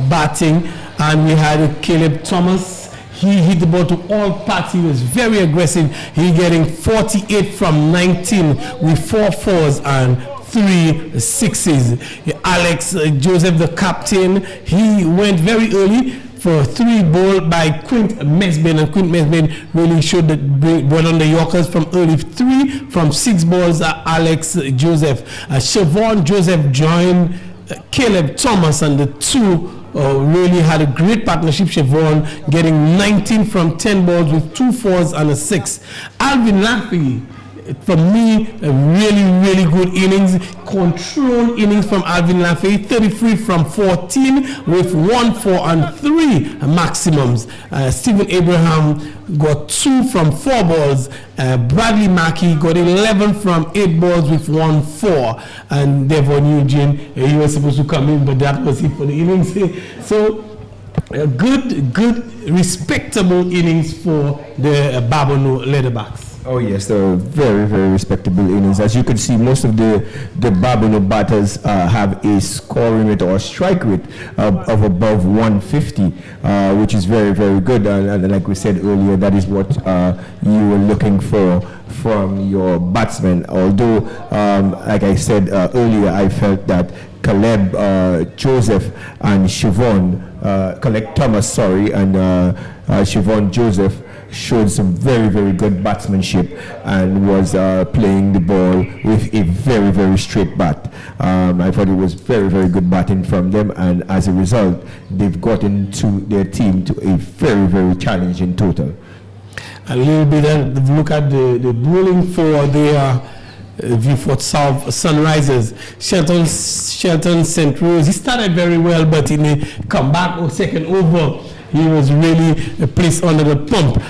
batting. And we had Caleb Thomas. He hit the ball to all parts. He was very aggressive. He getting 48 from 19 with 4 fours and 3 6s. Alex Joseph, the captain, he went very early for 3 ball by Quint Mesbin, and Quint Mesbin really showed that brought on the Yorkers from early. 3 from 6 balls. Alex Joseph, Siobhan Joseph joined Caleb Thomas, and the two really had a great partnership. Siobhan getting 19 from 10 balls with 2 fours and a 6. Alvin Laffey, for me, a really, really good innings, control innings from Alvin Laffey, 33 from 14 with 1, 4 and 3 maximums. Stephen Abraham got 2 from 4 balls. Bradley Mackey got 11 from 8 balls with 1, 4. And Devon Eugene, he was supposed to come in, but that was it for the innings. So, good, respectable innings for the BABONNEAU Leatherbacks. Oh yes, they were very, very respectable innings. As you can see, most of the BABONNEAU batters have a score rate or a strike rate of above 150, which is very, very good. And like we said earlier, that is what you were looking for from your batsmen. Although, like I said earlier, I felt that Caleb Joseph and Caleb Thomas, and Siobhan Joseph showed some very, very good batsmanship and was playing the ball with a very, very straight bat. I thought it was very, very good batting from them, and as a result, they've gotten to their team to a very, very challenging total. A little bit of look at the bowling for the Vieux South Sunrisers. Shelton St. Rose, he started very well, but in the comeback or second over, he was really placed under the pump.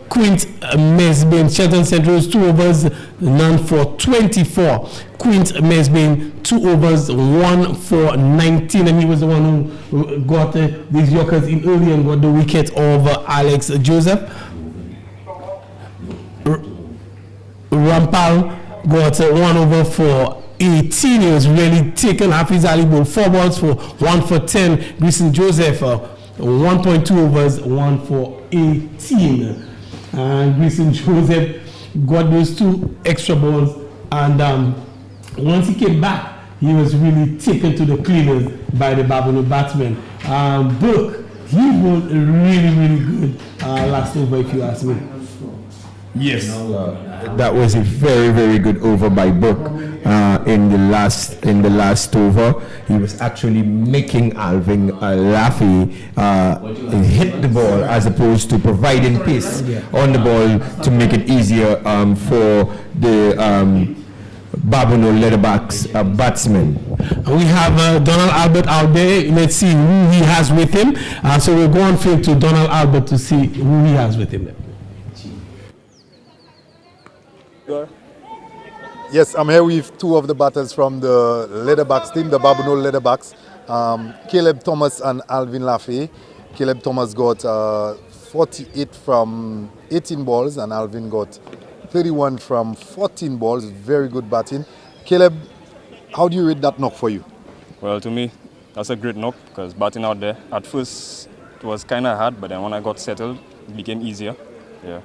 Quint Mesbin, Shelton St. Rose, 2 overs, none for 24. Quint Mesbin, 2 overs, 1 for 19, and he was the one who got these Yorkers in early and got the wicket over Alex Joseph. Rampal got 1 over for 18. He was really taken. Hafiz Ali bowled 4 balls for 1 for 10. Grayson Joseph, 1.2 overs, 1 for 18. And Grayson Joseph got those 2 extra balls, and once he came back, he was really taken to the cleaners by the BABONNEAU batsmen. Burke, he bowled really, really good last over, if you ask me. Yes, that was a very, very good over by Burke in the last over. He was actually making Alvin Laffey hit the ball as opposed to providing pace on the ball to make it easier for the BABONNEAU Leatherbacks batsmen. We have Donald Albert out there. Let's see who he has with him. So we'll go on field to Donald Albert to see who he has with him. Yes, I'm here with 2 of the batters from the Leatherbacks team, the BABONNEAU Leatherbacks, Caleb Thomas and Alvin Laffey. Caleb Thomas got 48 from 18 balls and Alvin got 31 from 14 balls. Very good batting. Caleb How do you rate that knock for you? Well, to me, that's a great knock because batting out there, at first it was kind of hard, but then when I got settled, it became easier. Yeah.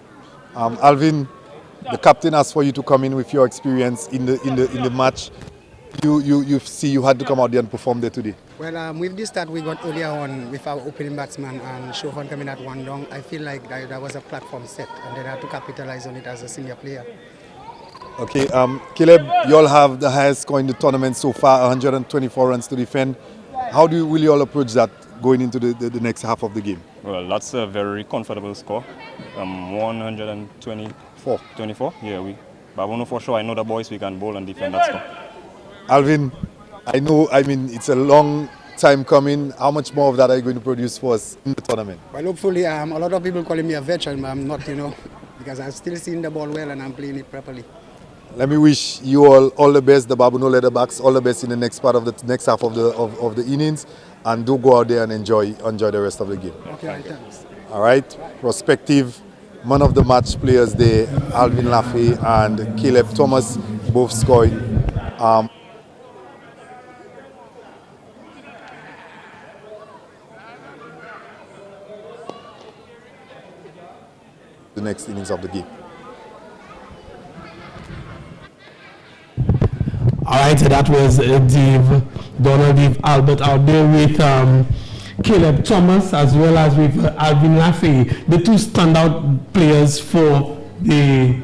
Alvin, the captain asked for you to come in with your experience in the match. You had to come out there and perform there today. Well, with this start we got earlier on with our opening batsman and Chauvin coming at 1 down, I feel like that was a platform set and then I had to capitalize on it as a senior player. Okay, Caleb, you all have the highest score in the tournament so far, 124 runs to defend. Will you all approach that going into the next half of the game? Well, that's a very comfortable score. 124. Yeah, BABONNEAU for sure. I know the boys, we can bowl and defend that score. Alvin, it's a long time coming. How much more of that are you going to produce for us in the tournament? Well, hopefully, a lot of people calling me a veteran, but I'm not, because I'm still seeing the ball well and I'm playing it properly. Let me wish you all the best, the BABONNEAU Leatherbacks, all the best in the next part of the next half of the innings, and do go out there and enjoy the rest of the game. Okay, thanks. All right, prospective man of the match players there, Alvin Lafay and Caleb Thomas, both scoring. The next innings of the game. All right, so that was Donald Albert out there with Caleb Thomas as well as with Alvin Lafay, the two standout players for the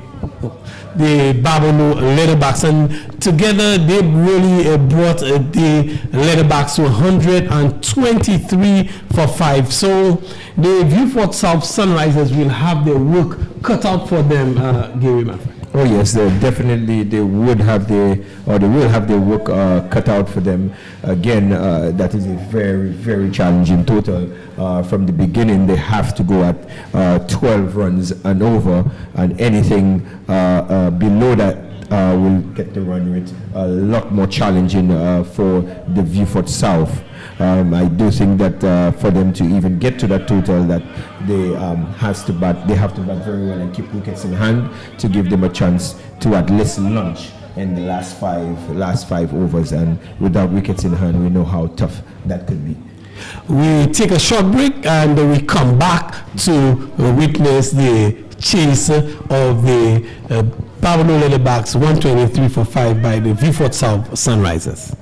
BABONNEAU Leatherbacks, and together they really brought the Leatherbacks to 123 for 5. So the Vieux South Sunrisers will have their work cut out for them, Gary, my friend. Oh yes, definitely they will have their work cut out for them. Again, that is a very, very challenging total. From the beginning, they have to go at 12 runs and over, and anything below that will get the run rate a lot more challenging for the Vieux South. I do think that for them to even get to that total, that they have to bat very well and keep wickets in hand to give them a chance to at least launch in the last five overs. And without wickets in hand, we know how tough that could be. We take a short break and we come back to witness the chase of the BABONNEAU Leatherbacks 123 for 5 by the Vieux South Sunrisers.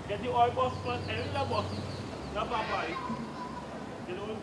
Get the oil boss first and the boss. Not Papa. You know?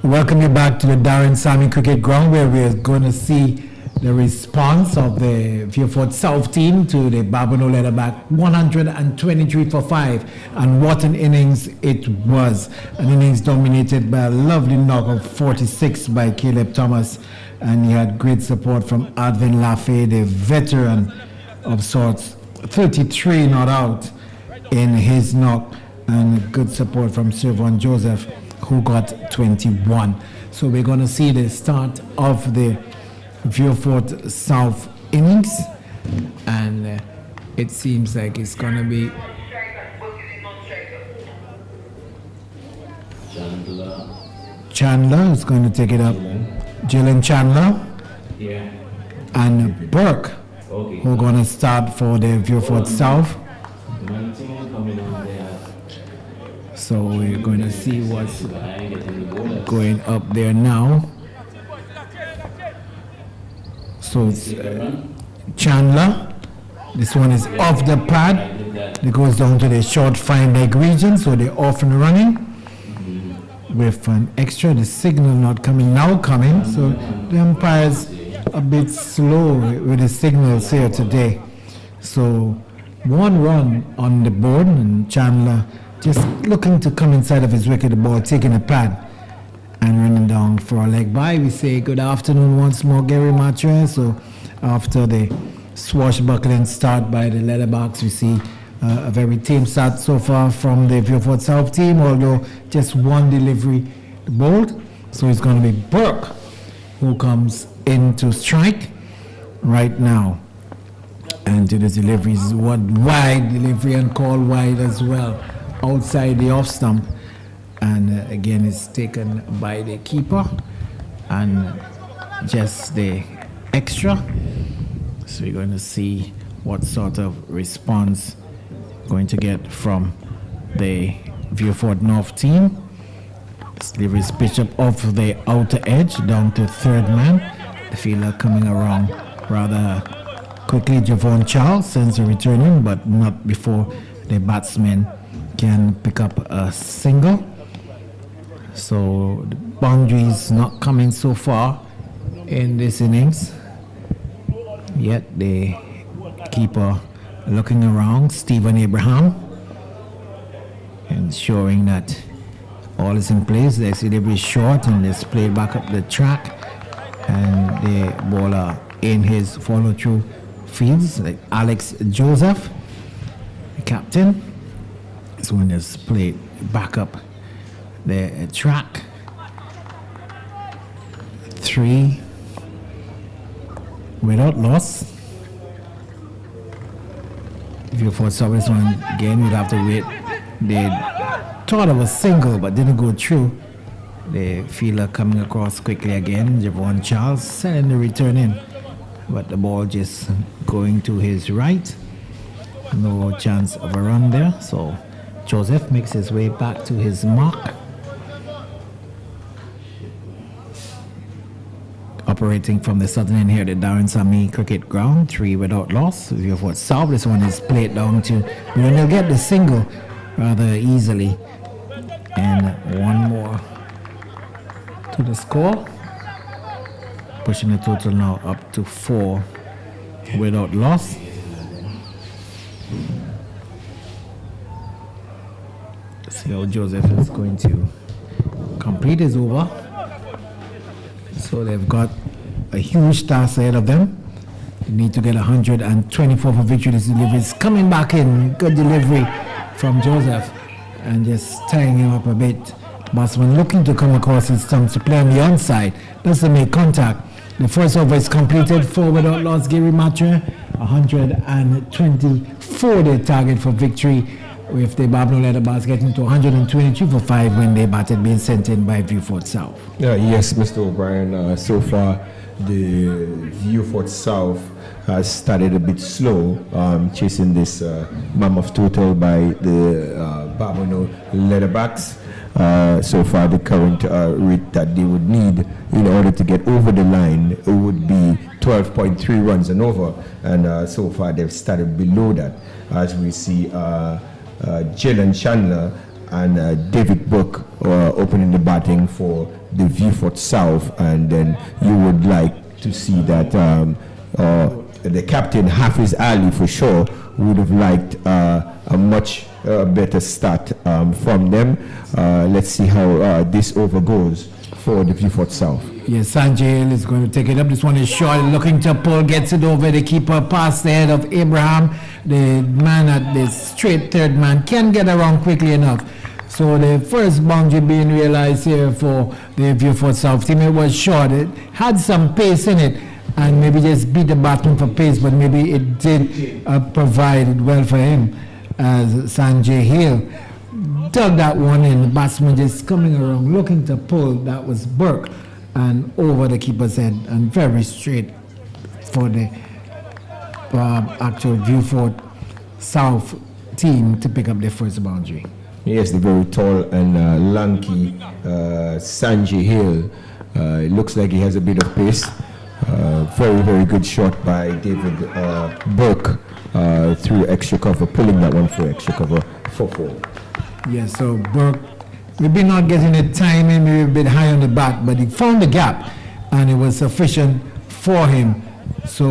welcome you back to the Darren Sammy Cricket Ground, where we're going to see the response of the Vieux South team to the BABONNEAU Leatherback, 123 for 5, and what an innings it was. An innings dominated by a lovely knock of 46 by Caleb Thomas, and he had great support from Alvin Lafay, the veteran of sorts, 33 not out in his knock, and good support from Servon Joseph, who got 21. So we're going to see the start of the Vieux South innings, and it seems like it's going to be Chandler is going to take it up. Jalen Chandler and Burke, who are going to start for the Vieux South. So we're going to see what's going up there now. So it's Chandler. This one is off the pad. It goes down to the short fine leg region, so they're off and running with an extra. The signal not coming, now coming. So the umpire's a bit slow with the signals here today. So 1 run on the board, and Chandler just looking to come inside of his wicket, the ball taking a pad and running down for a leg by. We say good afternoon once more, Gary Matre. So after the swashbuckling start by the Leatherbacks, we see a very tame start so far from the Vieux South team, although just one delivery bowled. So it's going to be Burke who comes in to strike right now. And to the deliveries, one wide delivery and call wide as well, outside the off stump. And again, it's taken by the keeper and just the extra. So we're going to see what sort of response going to get from the Vieux North team. This delivery is pitched up off the outer edge down to third man. The fielder coming around rather quickly. Javon Charles sends a return in, but not before the batsman can pick up a single. So the boundaries not coming so far in this innings. Yet the keeper looking around, Stephen Abraham, ensuring that all is in place. The delivery is short and it's played back up the track, and the bowler in his follow-through fields, like Alex Joseph, the captain. This one is played back up the track. 3 without loss. If you for service one again, we'd have to wait. They thought of a single but didn't go through. The fielder coming across quickly again. Javon Charles sending the return in, but the ball just going to his right. No chance of a run there. So Joseph makes his way back to his mark. Operating from the southern end here, the Darren Sammy Cricket Ground, 3 without loss. If you have what South, this one is played down to, and they'll get the single rather easily. And one more to the score, pushing the total now up to 4 without loss. See how Joseph is going to complete his over. So they've got a huge task ahead of them. They need to get 124 for victory. This delivery is coming back in. Good delivery from Joseph, and just tying him up a bit. Batsman looking to come across his stumps to play on the onside. Doesn't make contact. The first over is completed. 4 without loss. Gary Matre, 124 their target for victory, with the BABONNEAU Leatherbacks getting to 122 for 5 when they batted being sent in by Vieux South. Yes, Mr. O'Brien. So far, the Vieux South has started a bit slow, chasing this mammoth total by the BABONNEAU Leatherbacks. So far, the current rate that they would need in order to get over the line would be 12.3 runs and over, and so far they've started below that, as we see Jalen Chandler and David Book opening the batting for the Vieux South, and then you would like to see that the captain Hafiz Ali for sure would have liked a much better start from them. Let's see how this over goes for the Vieux South. Yes, Sanjay is going to take it up. This one is short, looking to pull, gets it over the keeper, past the head of Abraham. The man at the straight third man can get around quickly enough. So the first boundary being realized here for the Vieux South team, it was short. It had some pace in it, and maybe just beat the batsman for pace, but maybe it did provide well for him as Sanjay Hill dug that one in. The batsman just coming around, looking to pull. That was Burke, and over the keeper's head, and very straight for the actual Vieux South team to pick up their first boundary. Yes, the very tall and lanky Sanjay Hill. It looks like he has a bit of pace. Very, very good shot by David Burke through extra cover, pulling that one for extra cover for 4. Yes, so Burke, maybe not getting the timing, maybe a bit high on the bat, but he found the gap, and it was sufficient for him. So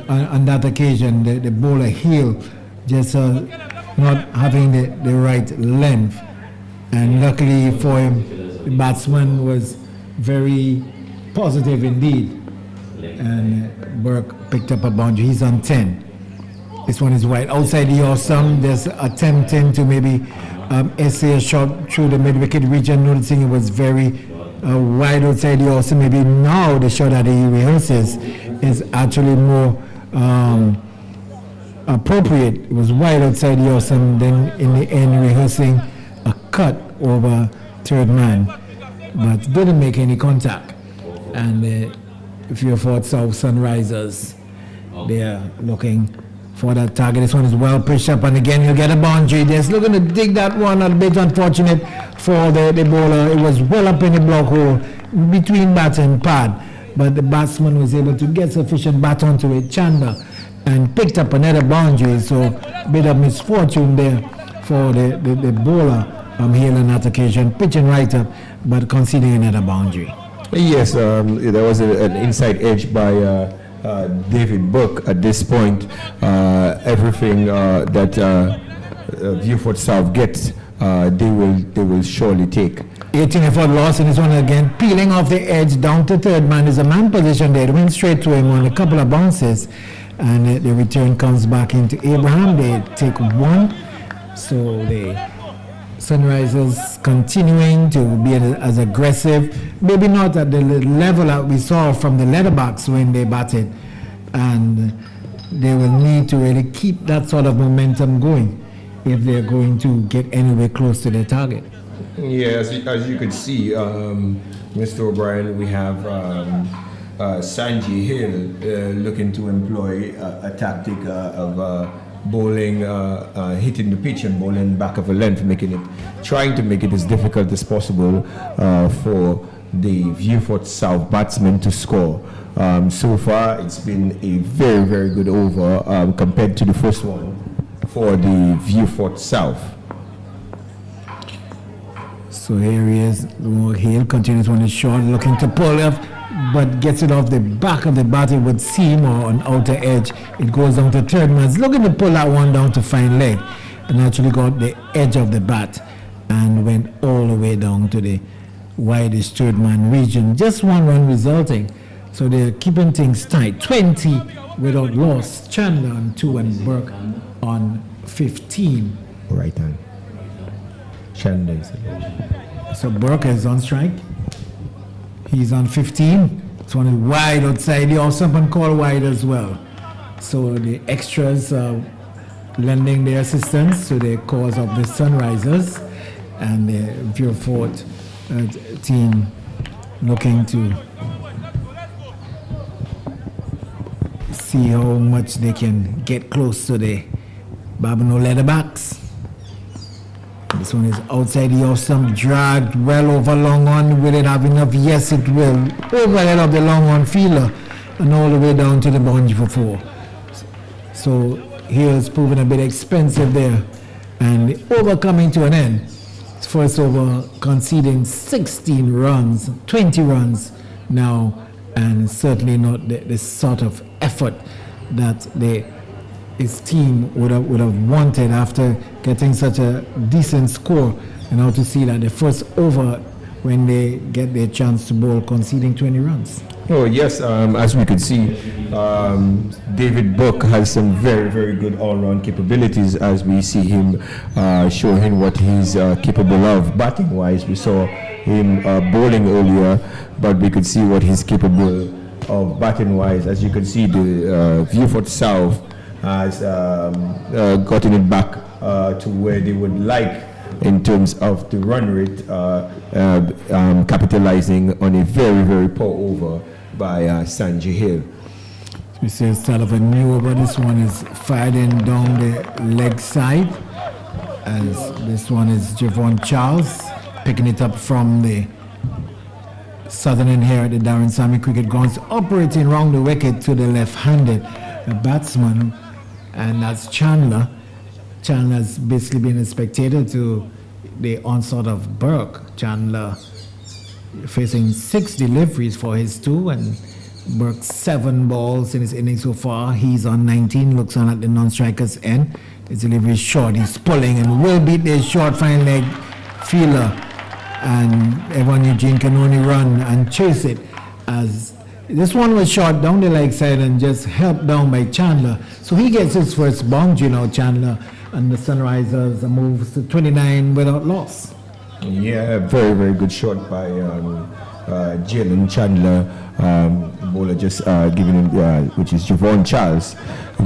on that occasion, the bowler Hill just not having the right length, and luckily for him, the batsman was very positive indeed, and Burke picked up a boundary. He's on 10. This one is wide outside the awesome. Just attempting to maybe essay a shot through the mid-wicket region, noticing it was very wide outside the awesome. Maybe now the shot that he rehearses is actually more appropriate. It was wide outside the awesome, then in the end rehearsing a cut over third man, but didn't make any contact. And if you're for South Sunrisers, they are looking for that target. This one is well pitched up, and again he'll get a boundary. Just looking to dig that one, a bit unfortunate for the bowler. It was well up in the block hole between bat and pad, but the batsman was able to get sufficient bat onto it, Chanda, and picked up another boundary. So a bit of misfortune there for the bowler here on that occasion, pitching right up but conceding another boundary. Yes, there was an inside edge by David Book at this point. Everything that Vieux South gets, they will surely take. 18 for loss, and this one again peeling off the edge down to third man. There's a man position there. They went straight to him on a couple of bounces, and the return comes back into Abraham. They take 1, so the Sunrisers continuing to be as aggressive, maybe not at the level that we saw from the Leatherbacks when they batted, and they will need to really keep that sort of momentum going if they're going to get anywhere close to their target. Yeah, as you could see, Mr. O'Brien, we have Sanjay Hill looking to employ a tactic of bowling, hitting the pitch and bowling back of a length, trying to make it as difficult as possible for the Vieux South batsmen to score. So far, it's been a very, very good over compared to the first one for the Vieux South. So here he is. Hill continues on his shot, looking to pull up, but gets it off the back of the bat. It would seem, or on outer edge. It goes down to third man. He's looking to pull that one down to fine leg, and actually got the edge of the bat and went all the way down to the widest third man region. Just 1 run resulting. So they're keeping things tight. 20 without loss. Chandler on 2 and Burke on 15. Right hand. Chandler. So Burke is on strike. He's on 15. This one is wide outside. They also been called wide as well. So the extras are lending their assistance to the cause of the Sunrisers, and the Vieux team looking to see how much they can get close to the BABONNEAU Leatherbacks. This one is outside the awesome, dragged well over long on. Will it have enough? Yes, it will. Overhead of the long on fielder and all the way down to the boundary for 4. So here it's proven a bit expensive there, and the over coming to an end. first over conceding 16 runs, 20 runs now, and certainly not the sort of effort that his team would have wanted after getting such a decent score. And now to see that the first over, when they get their chance to bowl, conceding 20 runs. Oh yes, as we could see, David Book has some very, very good all-round capabilities as we see him showing what he's capable of. Batting-wise, we saw him bowling earlier, but we could see what he's capable of batting-wise. As you can see, the VIEUX South has gotten it back to where they would like in terms of the run rate, capitalizing on a very, very poor over by Sanjay Hill. We see a start of a new over. This one is fired in down the leg side, as this one is Javon Charles picking it up from the southern end here at the Darren Sammy Cricket Grounds, operating round the wicket to the left-handed batsman, and that's Chandler. Chandler's basically been a spectator to the onslaught of Burke. Chandler facing 6 deliveries for his 2, and Burke 7 balls in his innings so far. He's on 19, looks on at the non-striker's end. His delivery is short, he's pulling and will beat the short fine leg fielder, and Evan Eugene can only run and chase it, as this one was shot down the leg side and just helped down by Chandler. So he gets his first boundary now, Chandler, and the Sunrisers moves to 29 without loss. Yeah, very, very good shot by Jalen Chandler. Bowler just giving him, which is Javon Charles,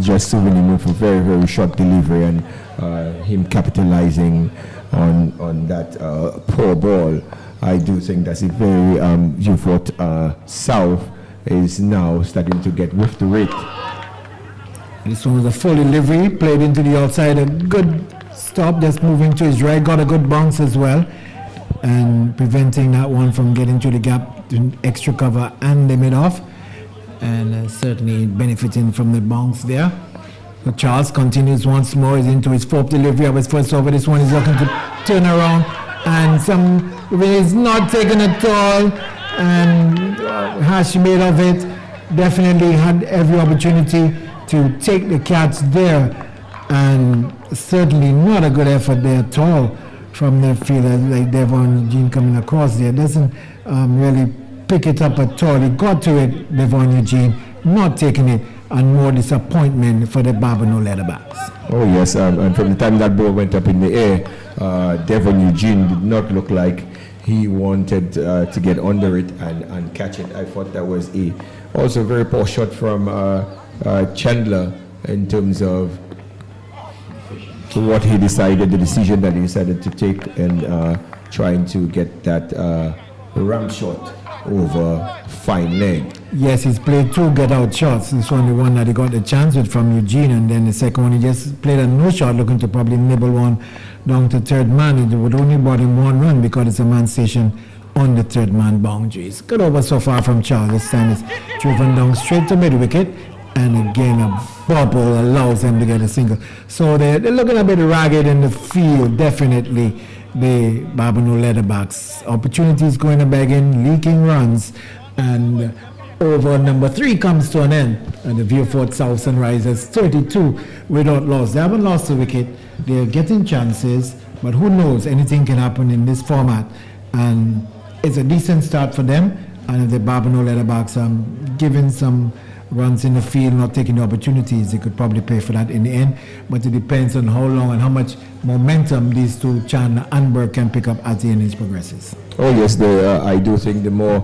just serving him with a very, very short delivery, and him capitalizing on that poor ball. I do think that's a very VIEUX South is now starting to get with the rate. This one was a full delivery, played into the outside, a good stop, just moving to his right, got a good bounce as well, and preventing that one from getting to the gap, to extra cover and the mid-off, and certainly benefiting from the bounce there. So Charles continues once more, he's into his 4th delivery of his first over. This one is looking to turn around, and he's not taking it all, and Hash made of it. Definitely had every opportunity to take the catch there, and certainly not a good effort there at all from the fielder like Devon Eugene coming across there. Doesn't really pick it up at all. He got to it, Devon Eugene, not taking it, and more disappointment for the BABONNEAU Leatherbacks. Oh yes, and from the time that ball went up in the air, Devon Eugene did not look like he wanted to get under it and catch it. I thought that was also a very poor shot from Chandler in terms of what he decided, the decision that he decided to take, and trying to get that ram shot over fine leg. Yes, he's played 2 get-out shots. This one, the one that he got the chance with from Eugene, and then the second one he just played a no shot, looking to probably nibble one down to 3rd man. It would only brought him 1 run because it's a man station on the 3rd man boundaries. Good over so far from Charles. This time it's driven down straight to mid-wicket, and again a bubble allows them to get a single. So they're looking a bit ragged in the field, definitely, the BABONNEAU Leatherbacks. Opportunities going to bag in, leaking runs, and over number 3 comes to an end, and the VIEUX South Sunrisers 32 without loss. They haven't lost a wicket, they're getting chances, but who knows, anything can happen in this format, and it's a decent start for them. And if the BABONNEAU Leatherbacks are given some runs in the field, not taking the opportunities, they could probably pay for that in the end, but it depends on how long and how much momentum these 2, Chandler and Burke, can pick up as the innings progresses. Oh yes, I do think the more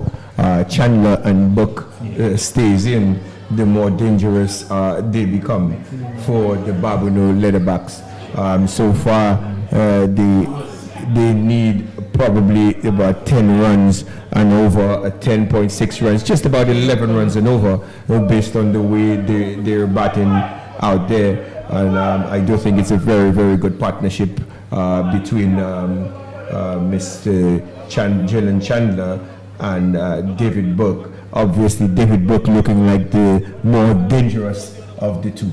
Chandler and Burke stays in, the more dangerous they become for the BABONNEAU Leatherbacks. So far, they need probably about 10 runs and over 10.6 runs, just about 11 runs and over, based on the way they're batting out there. And I do think it's a very, very good partnership between Mr. Jalen Chandler and David Book. Obviously, David Book looking like the more dangerous of the 2.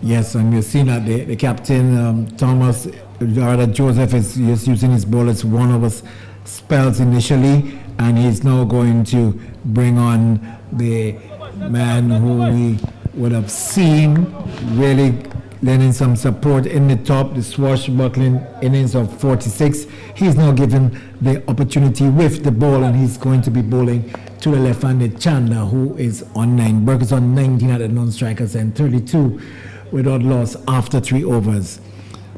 Yes, and we've seen that the captain, Thomas, rather Joseph, is just using his ball as one of his spells initially, and he's now going to bring on the man who we would have seen really lending some support in the top, the swashbuckling innings of 46. He's now given the opportunity with the ball, and he's going to be bowling to the left-handed Chandler, who is on 9. Burke is on 19 at the non-strikers and 32 without loss after 3 overs.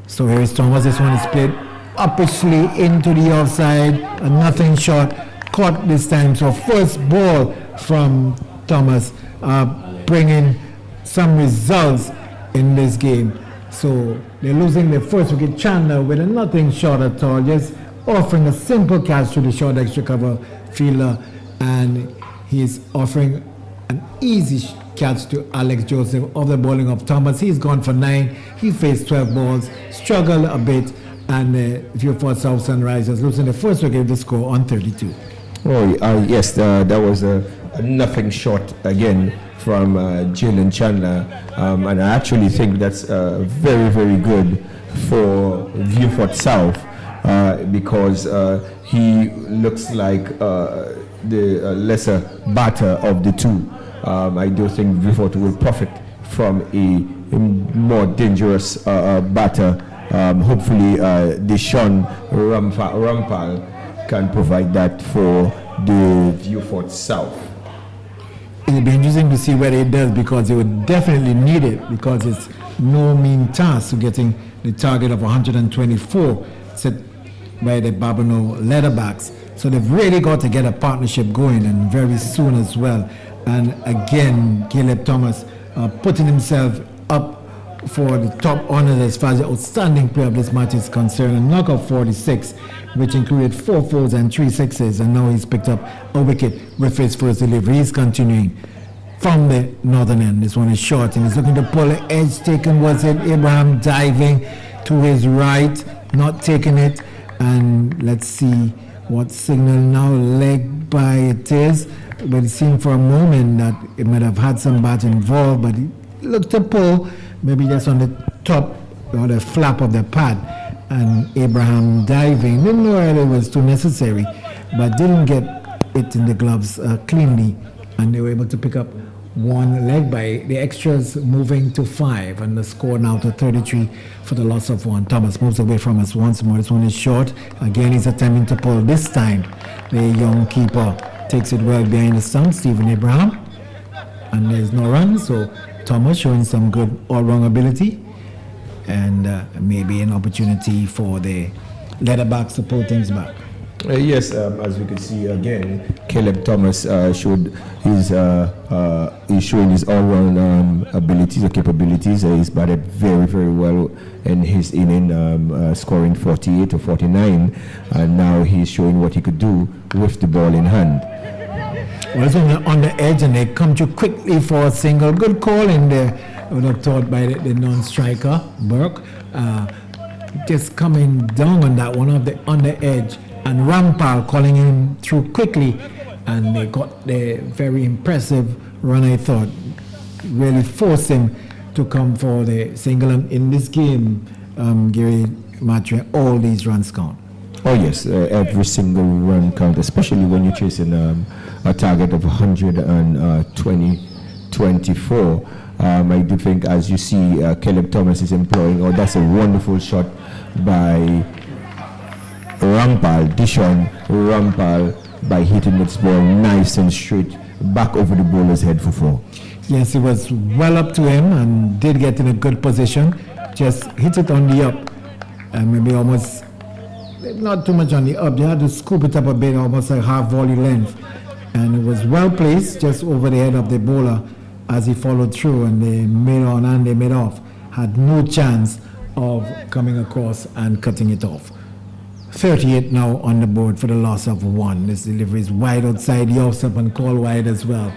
So here is Thomas. This one is played uppishly into the offside, a nothing shot, caught this time. So first ball from Thomas, bringing some results in this game. So they're losing the first wicket. Chandler with a nothing shot at all, just offering a simple catch to the short extra cover fielder, and he's offering an easy catch to Alex Joseph of the bowling of Thomas. He's gone for 9. He faced 12 balls, struggled a bit, and VIEUX for South Sunrisers losing the first wicket, the score on 32. Oh, yes, that was a nothing shot again from Jalen Chandler, and I actually think that's very, very good for VIEUX for South, because he looks like the lesser batter of the two. I do think VIEUX will profit from a more dangerous batter. Hopefully, Deshaun Rampal can provide that for the VIEUX for South. It'll be interesting to see whether it does, because they would definitely need it, because it's no mean task to getting the target of 124 set by the BABONNEAU Leatherbacks. So they've really got to get a partnership going, and very soon as well. And again, Caleb Thomas putting himself up for the top honors as far as the outstanding player of this match is concerned. A knockout 46, which included 4 fours and 3 sixes, and now he's picked up a wicket with his first delivery. He's continuing from the northern end. This one is short, and he's looking to pull the edge. Taken, was it Abraham diving to his right, not taking it, and let's see what signal now. Leg by it is, but it seemed for a moment that it might have had some bat involved, but he looked to pull, maybe just on the top or the flap of the pad, and Abraham diving. Didn't know whether it was too necessary, but didn't get it in the gloves cleanly, and they were able to pick up one leg by the extras, moving to 5, and the score now to 33 for the loss of 1. Thomas moves away from us once more. This one is short. Again, he's attempting to pull. This time, the young keeper takes it well behind the stump, Stephen Abraham, and there's no run. So Thomas showing some good all-round ability, and maybe an opportunity for the Leatherbacks to pull things back. Yes, as we can see again, Caleb Thomas he's showing his all-round abilities or capabilities. He's batted very, very well in his inning, scoring 48 or 49, and now he's showing what he could do with the ball in hand. Well, it's on the edge, and they come to quickly for a single. Good call in there, I would have thought, by the non-striker, Burke. Just coming down on that one on the edge, and Rampal calling him through quickly, and they got the very impressive run, I thought. Really forced him to come for the single. And in this game, Gary Matre, all these runs count. Oh yes, every single run count, especially when you're chasing a target of 124. I do think, as you see, Caleb Thomas is employing, that's a wonderful shot by Deshaun Rampal, by hitting this ball nice and straight back over the bowler's head for 4. Yes, it was well up to him and did get in a good position. Just hit it on the up, and maybe almost not too much on the up. They had to scoop it up a bit, almost like half volley length, and it was well placed just over the head of the bowler as he followed through, and they made on and they made off. Had no chance of coming across and cutting it off. 38 now on the board for the loss of 1. This delivery is wide outside the off-stump and call wide as well.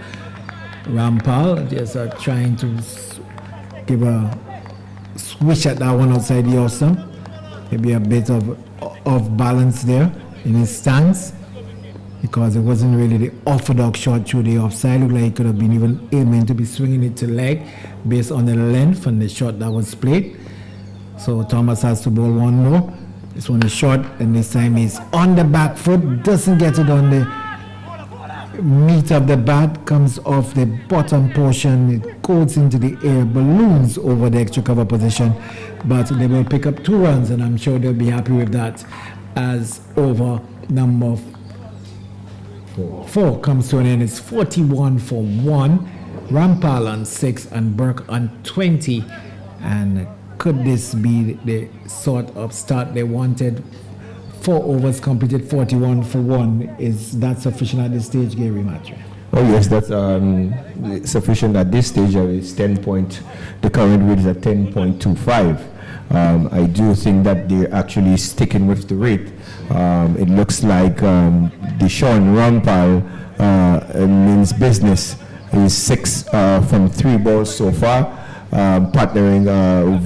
Rampal just trying to give a swish at that one outside the off-stump. Maybe a bit of balance there in his stance. because it wasn't really the orthodox shot through the offside. Looked like he could have been even aiming to be swinging it to leg based on the length and the shot that was played. So Thomas has to bowl one more. This one is short, and this time he's on the back foot, doesn't get it on the meat of the bat, comes off the bottom portion, it goes into the air, balloons over the extra cover position, but they will pick up 2 runs, and I'm sure they'll be happy with that, as over number 4 comes to an end. It's 41 for 1, Rampal on 6 and Burke on 20, and could this be the sort of start they wanted? 4 overs completed, 41 for 1. Is that sufficient at this stage, Gary Matre? Oh yes, that's sufficient at this stage. It's 10 point. The current rate is at 10.25. I do think that they're actually sticking with the rate. It looks like Deshaun Rampal means business. He's 6 from 3 balls so far. Partnering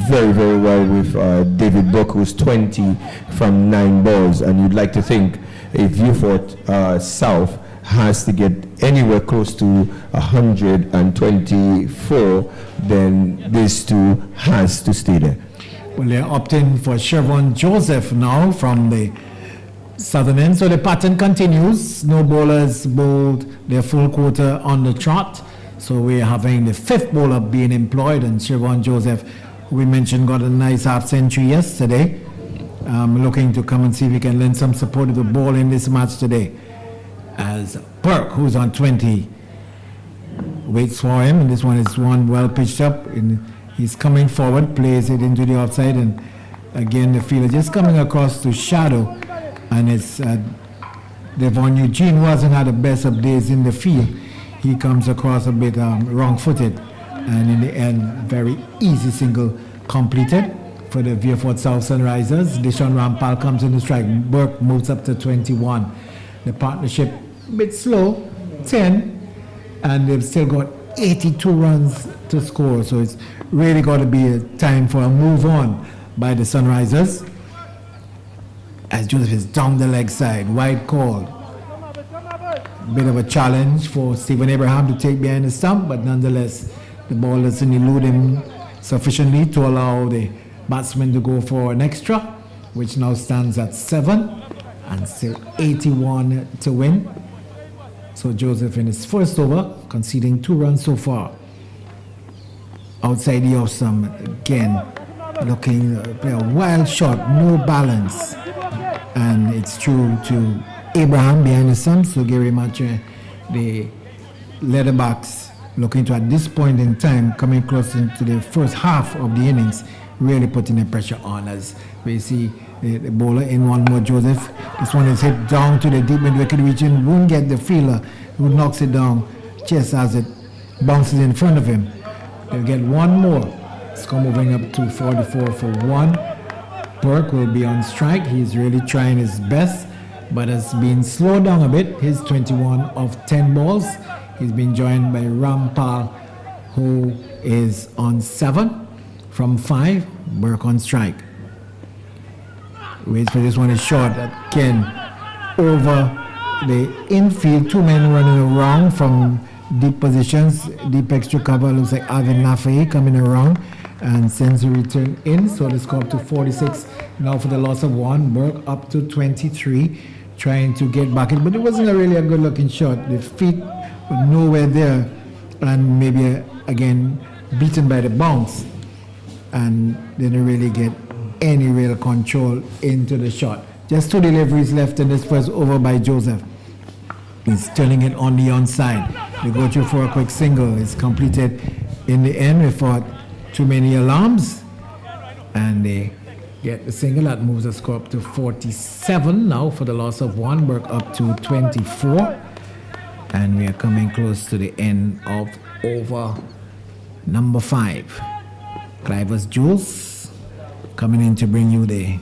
very, very well with David Book, who's 20 from 9 balls. And you'd like to think if Vieux South has to get anywhere close to 124, then this 2 has to stay there. Well, they're opting for Chevron Joseph now from the southern end. So the pattern continues. No bowlers bowled their full quarter on the trot. So we're having the 5th bowler being employed, and Chevron Joseph, who we mentioned, got a nice half century yesterday. Looking to come and see if he can lend some support to the ball in this match today. As Burke, who's on 20, waits for him, and this one is one well pitched up. And he's coming forward, plays it into the outside, and again the fielder just coming across to shadow, and it's Devon Eugene, who hasn't had the best of days in the field. He comes across a bit wrong-footed, and in the end, very easy single completed for the Vieux South Sunrisers. Deshaun Rampal comes in the strike. Burke moves up to 21. The partnership a bit slow, 10, and they've still got 82 runs to score. So it's really got to be a time for a move on by the Sunrisers. As Joseph is down the leg side, wide call. Bit of a challenge for Stephen Abraham to take behind the stump, but nonetheless the ball doesn't elude him sufficiently to allow the batsman to go for an extra, which now stands at 7 and still 81 to win. So Joseph in his first over conceding 2 runs so far. Outside the off stump again, looking a wild shot, no balance, and it's true to Abraham behind the stump. So Gary Matre, the Leatherbacks, looking to at this point in time coming close into the first half of the innings, really putting the pressure on, as we see the bowler in one more, Joseph. This one is hit down to the deep mid-wicket region, won't get the fielder, who knocks it down just as it bounces in front of him. They'll get one more. It's moving up to 44 for 1. Burke will be on strike. He's really trying his best, but has been slowed down a bit. He's 21 of 10 balls. He's been joined by Rampal, who is on 7 from 5. Burke on strike. Waits for this one, is short. Again, over the infield, 2 men running around from deep positions, deep extra cover. Looks like Alvin Lafayette coming around and sends a return in. So the score up to 46 now for the loss of 1. Burke up to 23. Trying to get back in, but it wasn't really a good looking shot. The feet were nowhere there, and maybe again beaten by the bounce, and didn't really get any real control into the shot. Just 2 deliveries left in this first over by Joseph. He's turning it on the onside. They go through for a quick single. It's completed in the end without too many alarms, and they get the single. That moves the score up to 47 now for the loss of 1. Burke up to 24, and we are coming close to the end of over number 5. Cliver's Jules coming in to bring you the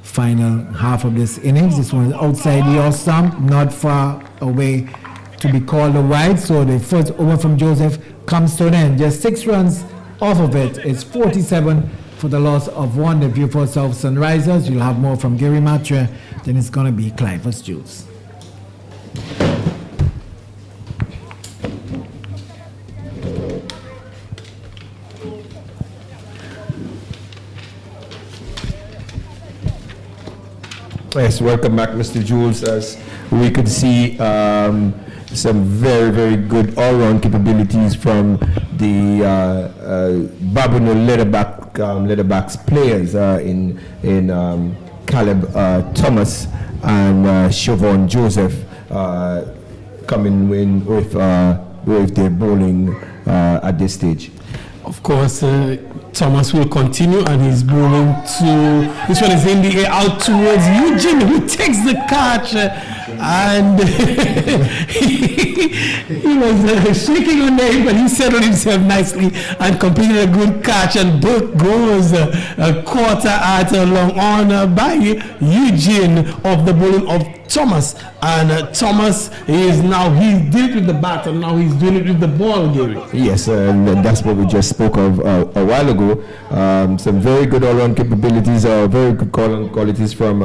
final half of this innings. This one is outside the off stump, not far away to be called a wide. So the first over from Joseph comes to an end. Just 6 runs off of it. It's 47 for the loss of 1. The Vieux South Sunrisers. You'll have more from Gary Matre. Then it's going to be Cliver's Jules. Yes, welcome back, Mr. Jules. As we could see, some very, very good all-round capabilities from the BABONNEAU Leatherbacks players in Caleb Thomas and Siobhan Joseph coming in with their bowling at this stage. Of course, Thomas will continue and he's bowling to, this one is in the air out towards Eugene, who takes the catch and he was shaking on the head, but he settled himself nicely and completed a good catch, and both goes a quarter at long on by Eugene of the bowling of Thomas. And Thomas is now, he did it with the bat and now he's doing it with the ball, Gary. Yes, and that's what we just spoke of a while ago. Some very good all-round capabilities, very good qualities from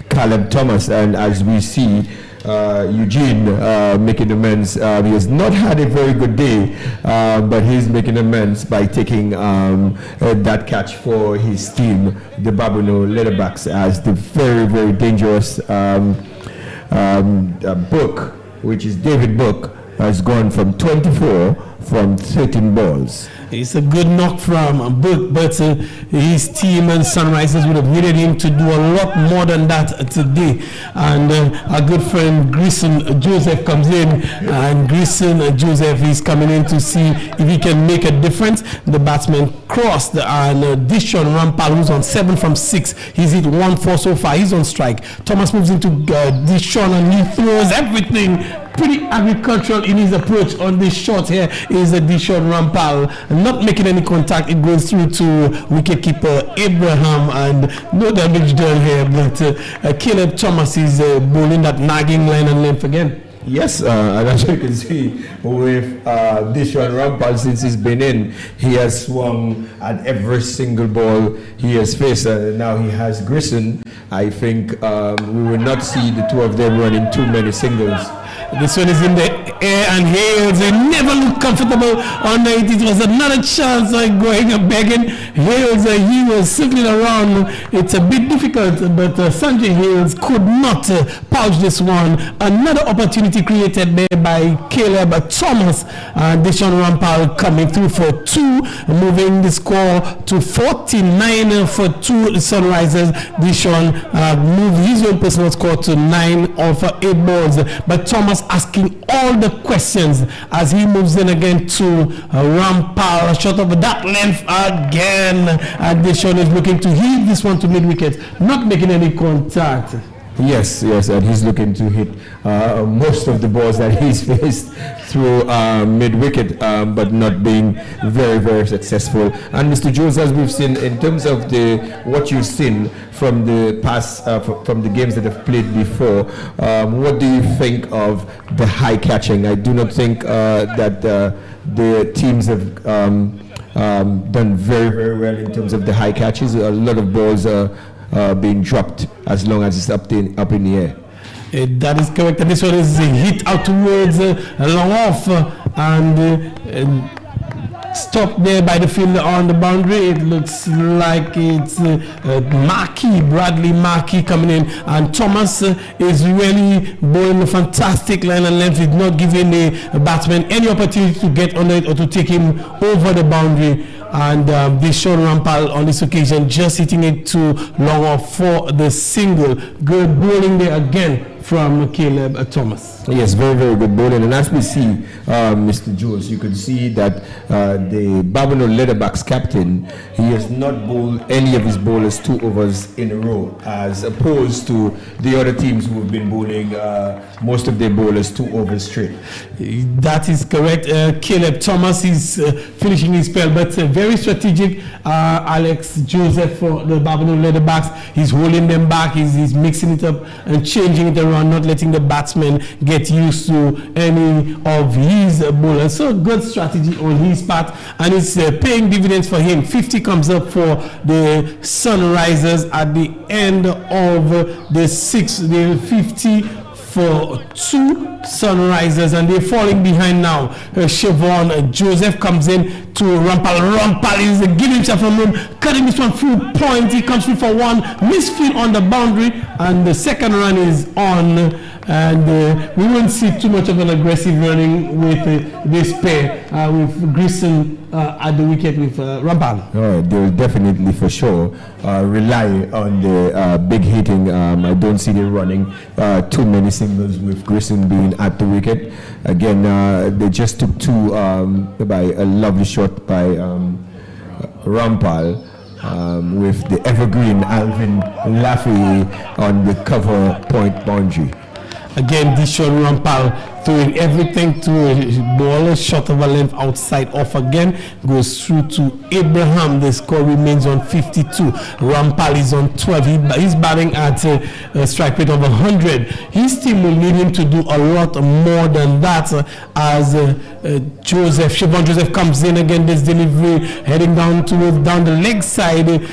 Caleb Thomas. And as we see, Eugene making amends. He has not had a very good day, but he's making amends by taking that catch for his team, the BABONNEAU Leatherbacks, as the very, very dangerous Book, which is David Book, has gone from 24 from 13 balls. It's a good knock from Book, but his team and Sunrisers would have needed him to do a lot more than that today. And our good friend Grison Joseph comes in, and Grison Joseph is coming in to see if he can make a difference. The batsman crossed, and Dishon Rampal, who's on 7 from 6, he's hit 1-4 so far. He's on strike. Thomas moves into Dishon and he throws everything. Pretty agricultural in his approach on this shot. Here is a Dishon Rampal, not making any contact. It goes through to wicketkeeper Abraham, and no damage done here. But Caleb Thomas is bowling that nagging line and length again. Yes, and as you can see with Dishon Rampal, since he's been in, he has swung at every single ball he has faced. Now he has Grison. I think we will not see the two of them running too many singles. This one is in the air, and Hales never looked comfortable on it. It was another chance of going and begging. Hales, he was circling around. It's a bit difficult, but Sanjay Hales could not pouch this one. Another opportunity created there by Caleb Thomas, and Dishon Rampal coming through for 2, moving the score to 49 for 2. The Sunrisers. Dishon moved his own personal score to 9 of 8 balls, but Thomas asking all the questions as he moves in again to Rampal, shot of that length again, and Dishon is looking to hit this one to mid-wicket, not making any contact. Yes, and he's looking to hit most of the balls that he's faced through mid-wicket, but not being very, very successful. And Mr. Jones, as we've seen in terms of what you've seen from the past, from the games that have played before, what do you think of the high catching? I do not think that the teams have done very, very well in terms of the high catches. A lot of balls being dropped as long as it's up in the air. That is correct. And this one is hit out towards long off and stopped there by the fielder on the boundary. It looks like it's Bradley Markey coming in, and Thomas is really bowling a fantastic line and length. He's not giving the batsman any opportunity to get on it or to take him over the boundary. And Dishon Rampal on this occasion just hitting it to long off for the single. Good bowling there again from Caleb Thomas. Yes, very, very good bowling. And as we see, Mr. Jules, you can see that the BABONNEAU Leatherbacks captain, he has not bowled any of his bowlers 2 overs in a row, as opposed to the other teams who have been bowling most of their bowlers 2 overs straight. That is correct. Caleb Thomas is finishing his spell, but very strategic. Alex Joseph for the BABONNEAU Leatherbacks, he's holding them back, he's mixing it up and changing it around, not letting the batsmen get used to any of his bowlers. So good strategy on his part, and it's paying dividends for him. 50 comes up for the Sunrisers at the end of the 50 for 2 Sunrisers, and they're falling behind now. Siobhan Joseph comes in to Rampal. Rampal is giving himself a room, cutting this one through point. He comes through for 1, misfield on the boundary, and the second run is on. And we won't see too much of an aggressive running with this pair, with Grissom at the wicket with Rampal. All right, they will definitely for sure rely on the big hitting. I don't see them running too many singles with Grissom being at the wicket. Again, they just took 2 by a lovely shot by Rampal. With the evergreen Alvin Laffey on the cover point boundary. Again, Dishon Rampal throwing everything to a ball, shot of a length outside off again, goes through to Abraham. The score remains on 52. Rampal is on 12. He's batting at a strike rate of 100. His team will need him to do a lot more than that as Siobhan Joseph comes in again. This delivery heading down the leg side.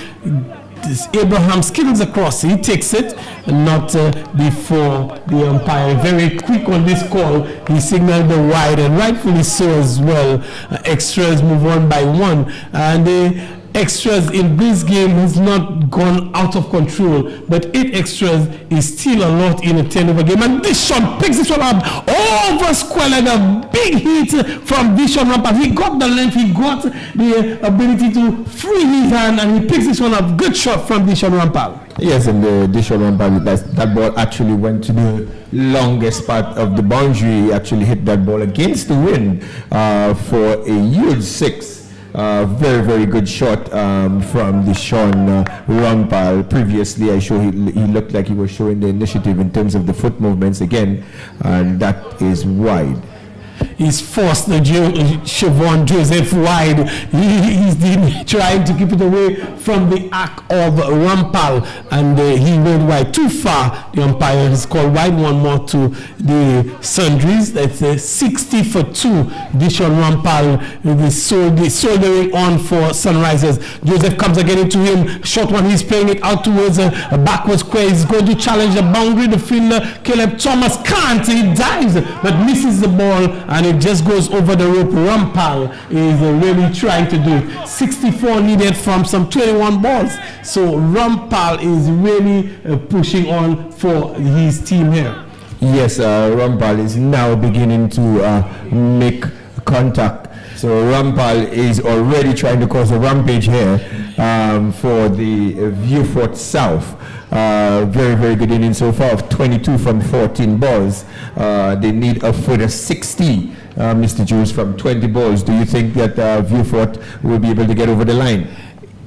Abraham skiddles across. He takes it, not before the umpire. Very quick on this call. He signaled the wide, and rightfully so as well. Extras move on by 1, and extras in this game has not gone out of control, but 8 extras is still a lot in a 10-over game. And Dishon picks this one up over square leg. A big hit from Dishon Rampal. He got the length, he got the ability to free his hand, and he picks this one up. Good shot from Dishon Rampal. Yes, and the Dishon Rampal, that ball actually went to the longest part of the boundary. He actually hit that ball against the wind for a huge 6. Very, very good shot from Dishon Rampal. Previously, he looked like he was showing the initiative in terms of the foot movements again, and that is wide. He's forced the Siobhan Joseph wide. He's trying to keep it away from the arc of Rampal, and he went wide too far. The umpire has called wide, 1 more to the Sundries. That's 60 for 2. Dishon Rampal soldering on for Sunrisers. Joseph comes again into him. Short one, he's playing it out towards a backward square. He's going to challenge the boundary. The fielder, Caleb Thomas, can't. He dives but misses the ball, and it just goes over the rope. Rampal is really trying to do 64 needed from some 21 balls. So Rampal is really pushing on for his team here. Yes, Rampal is now beginning to make contact. So Rampal is already trying to cause a rampage here for the VIEUX South. Very, very good inning so far of 22 from 14 balls. They need a further 60, Mr. Jules, from 20 balls. Do you think that VIEUX will be able to get over the line?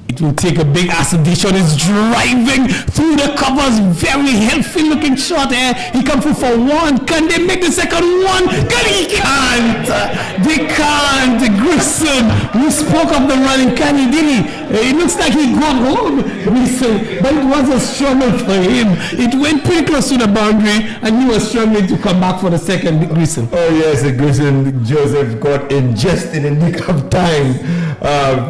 It will take a big ass. Dishon is driving through the covers. Very healthy looking shot here. He comes through for 1. Can they make the second one? He can't. They can't. Grissom, we spoke of the running. Can he? Did he? It looks like he got home, Grissom, but it was a struggle for him. It went pretty close to the boundary, and he was struggling to come back for the second, Grissom. Oh yes, Grissom Joseph got in just in the nick of time.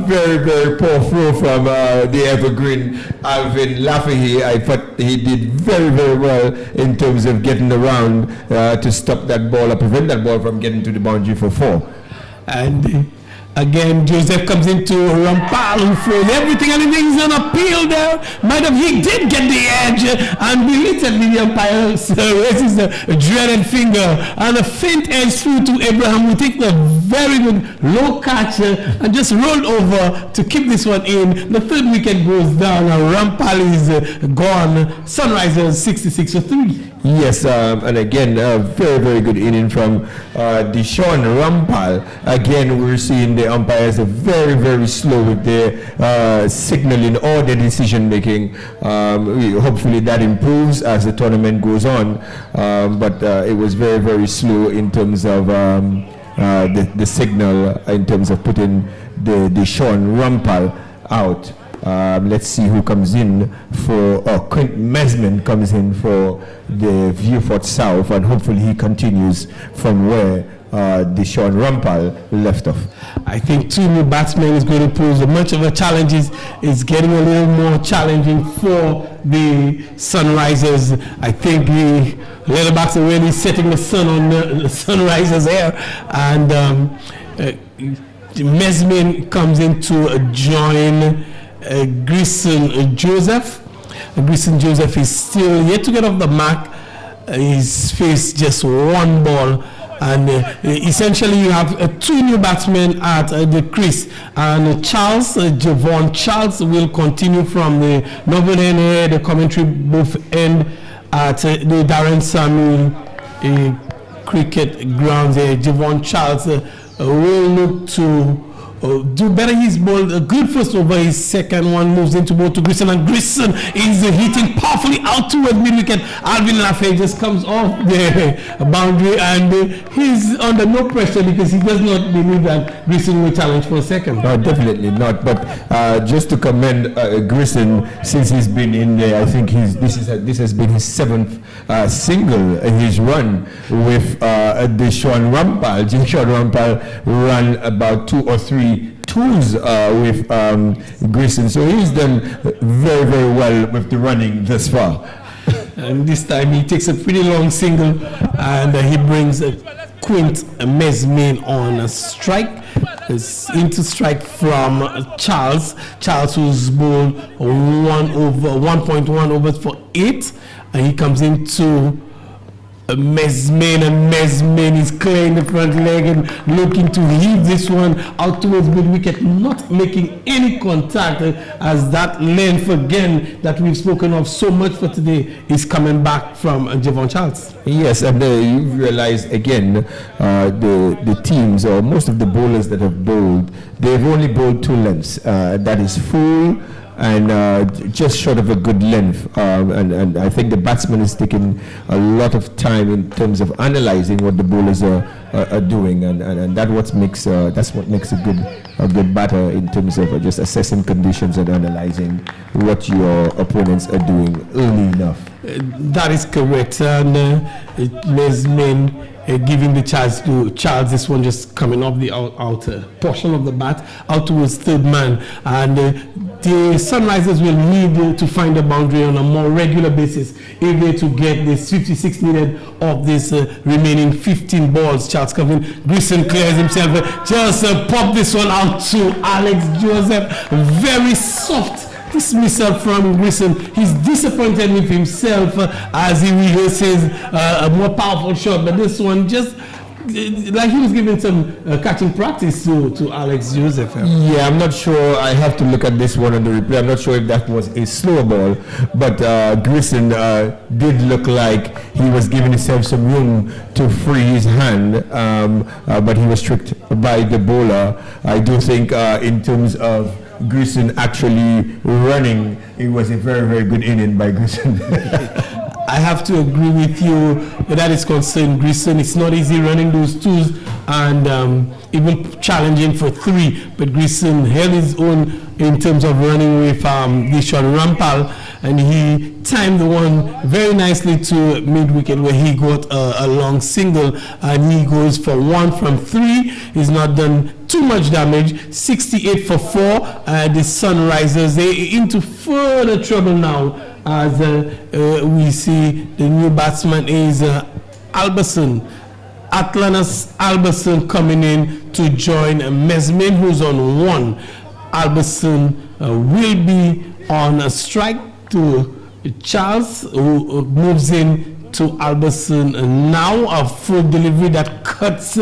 Very, very poor throw from the evergreen Alvin Laffey. I thought he did very, very well in terms of getting around to stop that ball or prevent that ball from getting to the boundary for 4. And again, Joseph comes into Rampal, who throws everything, and he's on appeal there. He did get the edge, and belatedly the umpire raises the dreaded finger, and a faint edge through to Abraham, who takes a very good low catch and just rolled over to keep this one in. The third wicket goes down, and Rampal is gone. Sunrisers 66 for 3. Yes, and again, a very, very good inning from Dishon Rampal. Again, we're seeing the umpires are very, very slow with their signaling or their decision making. Hopefully that improves as the tournament goes on, but it was very, very slow in terms of the signal, in terms of putting the Dishon Rampal out. Let's see who comes in for, Quint Mesman comes in for the VIEUX South, and hopefully he continues from where Deshaun Rumpel left off. I think 2 new batsmen is going to pose much of a challenge. Is getting a little more challenging for the Sunrisers. I think the Leatherbacks are really setting the sun on the Sunrisers here, and Mesmin comes in to join Grison Joseph. Grison Joseph is still yet to get off the mark. He's faced just 1 ball. And essentially you have 2 new batsmen at the crease, and Javon Charles will continue from the northern end here, the commentary booth end at the Darren Samuel cricket grounds there. Javon Charles will look to do better. He's bowled a good first over. His second one moves into ball to Grison, and Grison is hitting powerfully out toward mid-wicket. Alvin Lafay just comes off the boundary, and he's under no pressure because he does not believe that Grison will challenge for a second. No, definitely not. But just to commend Grison, since he's been in there, I think this has been his 7th single he's run with Deshaun Rumpel. Deshaun Rumpel ran about 2 or 3 twos with Grison, so he's done very, very well with the running thus far. And this time he takes a pretty long single, and he brings Quint Mesmin on a strike. It's into strike from Charles, who's bowled 1.1 overs for 8, and he comes into Mesmin, and Mesmin is clearing the front leg and looking to heave this one out towards mid-wicket, not making any contact, as that length again that we've spoken of so much for today is coming back from Javon Charles. Yes, and you realize again the teams, or most of the bowlers that have bowled, they've only bowled 2 lengths. That is full and just short of a good length, and I think the batsman is taking a lot of time in terms of analyzing what the bowlers are doing, and that's what makes a good batter in terms of just assessing conditions and analyzing what your opponents are doing early enough. That is correct, and Mesmin giving the chance to Charles. This one just coming off the outer portion of the bat out towards third man, and the Sunrisers will need to find a boundary on a more regular basis if they're to get this 56 needed of this remaining 15 balls. Charles coming, Grison clears himself, just pop this one out to Alex Joseph. Very soft dismissal from Grison. He's disappointed with himself as he rehearses a more powerful shot, but this one just like he was giving some catching practice to Alex Joseph. Yeah, I'm not sure. I have to look at this one on the replay. I'm not sure if that was a slow ball, but Grison did look like he was giving himself some room to free his hand, but he was tricked by the bowler. I do think in terms of Grison actually running, it was a very, very good inning by Grison. I have to agree with you where that is concerned. Grison, it's not easy running those 2s and even challenging for 3, but Grison held his own in terms of running with Deshaun Rumpel, and he timed the one very nicely to mid-wicket where he got a long single, and he goes for 1 from 3. He's not done too much damage. 68 for 4. The Sunrisers, they're into further trouble now, as we see the new batsman is Alberson. Atlantis Alberson coming in to join Mesmin, who's on 1. Alberson will be on a strike to Charles, who moves in to Alberson now. A full delivery that cuts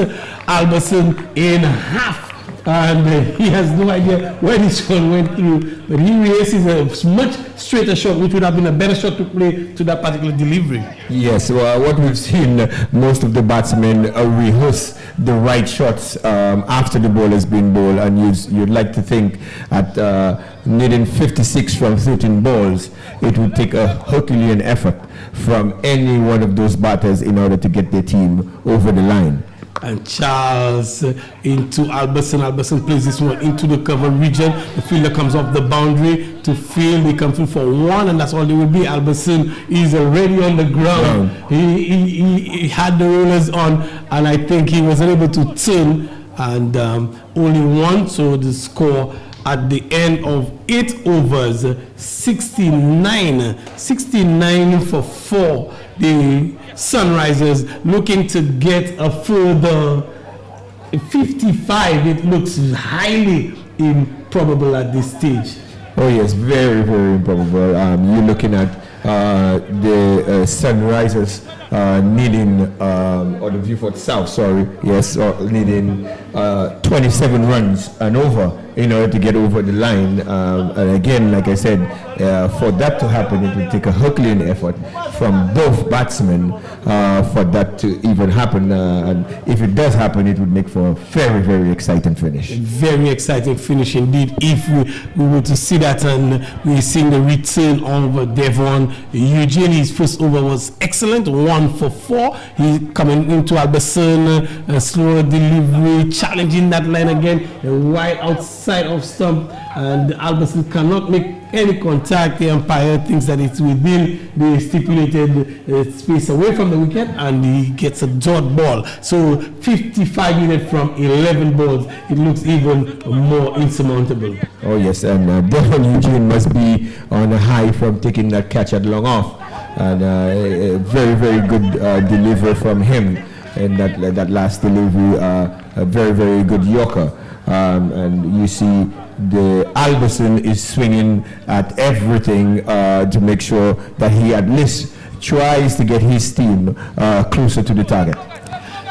Alberson in half, and he has no idea where this one went through, but he rehearses a much straighter shot, which would have been a better shot to play to that particular delivery. Yes, well, what we've seen, most of the batsmen rehearse the right shots after the ball has been bowled, and you'd like to think at needing 56 from 13 balls, it would take a Herculean effort from any one of those batters in order to get their team over the line. And Charles into Alberson. Alberson plays this one into the cover region. The fielder comes off the boundary. to field. They come field for one, and that's all they will be. Albertson is already on the ground. He had the rollers on, and I think he was able to turn, and only one. So the score at the end of 8 overs, 69 for 4. The Sunrisers looking to get a further 55. It looks highly improbable at this stage. Oh yes, very, very improbable. You're looking at the Sunrisers needing, or the Viewfort South, sorry, yes, needing 27 runs and over in order to get over the line. And again, like I said, for that to happen, it will take a Herculean effort from both batsmen for that to even happen. And if it does happen, it would make for a very, very exciting finish. Very exciting finish indeed. If we were to see that, and we're seeing the return of Devon Eugene. His first over was excellent, 1 for 4. He coming into Albertson, slower delivery, challenging that line again, wide outside of stump, and Albertson cannot make any contact. The umpire thinks that it's within the stipulated space away from the wicket, and he gets a dot ball. So 55 needed from 11 balls. It looks even more insurmountable. Oh yes, and Devon Eugene must be on a high from taking that catch at long off, and a very, very good delivery from him, and that last delivery, a very, very good Yorker. And you see the Albertson is swinging at everything to make sure that he at least tries to get his team closer to the target.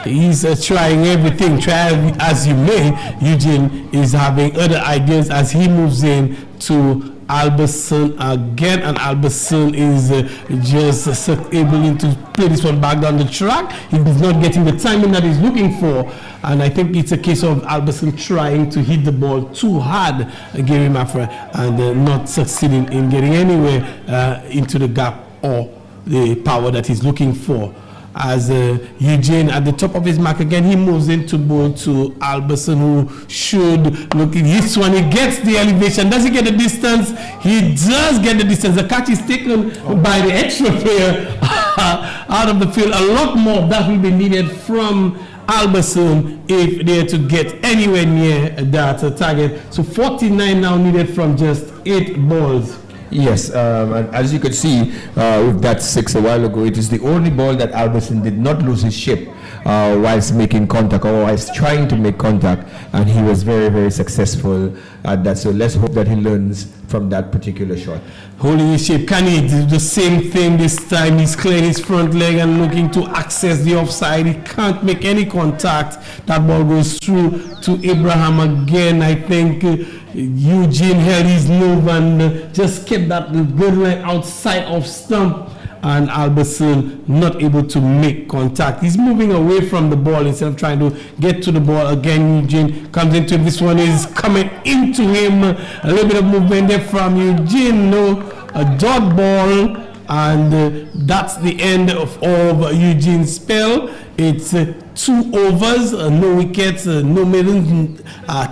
He's trying everything. Try as you may. Eugene is having other ideas as he moves in to Albertson again, and Albertson is just able to play this one back down the track. He is not getting the timing that he's looking for, and I think it's a case of Albertson trying to hit the ball too hard, Gary Maffra, and not succeeding in getting anywhere into the gap or the power that he's looking for. As Eugene at the top of his mark again, he moves into bowl to Albertson, who should look at this one. He gets the elevation. Does he get the distance? He does get the distance. The catch is taken by the extra player out of the field. A lot more of that will be needed from Albertson if they are to get anywhere near that target. So 49 now needed from just 8 balls. Yes, and as you could see with that 6 a while ago, it is the only ball that Albertson did not lose his shape whilst making contact or whilst trying to make contact, and he was very, very successful at that. So let's hope that he learns from that particular shot. Holding his shape, can he do the same thing this time? He's clearing his front leg and looking to access the offside. He can't make any contact. That ball goes through to Abraham again. I think Eugene held his nerve and just kept that good line outside of stump, and Albertson not able to make contact. He's moving away from the ball instead of trying to get to the ball. Again, Eugene comes into him. This one is coming into him. A little bit of movement there from Eugene. No, a dot ball, and that's the end of Eugene's spell. It's 2 overs, no wickets, no middle,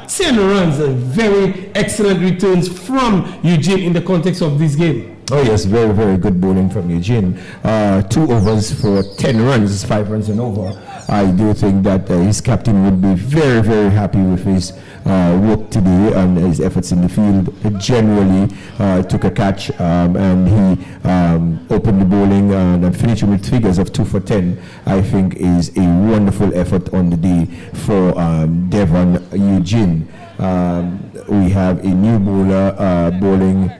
10 runs. Very excellent returns from Eugene in the context of this game. Oh yes, very, very good bowling from Eugene. 2 overs for 10 runs, 5 runs and over. I do think that his captain would be very, very happy with his work today and his efforts in the field. He generally took a catch and he opened the bowling and finishing with figures of 2 for 10. I think is a wonderful effort on the day for Devon Eugene. We have a new bowler bowling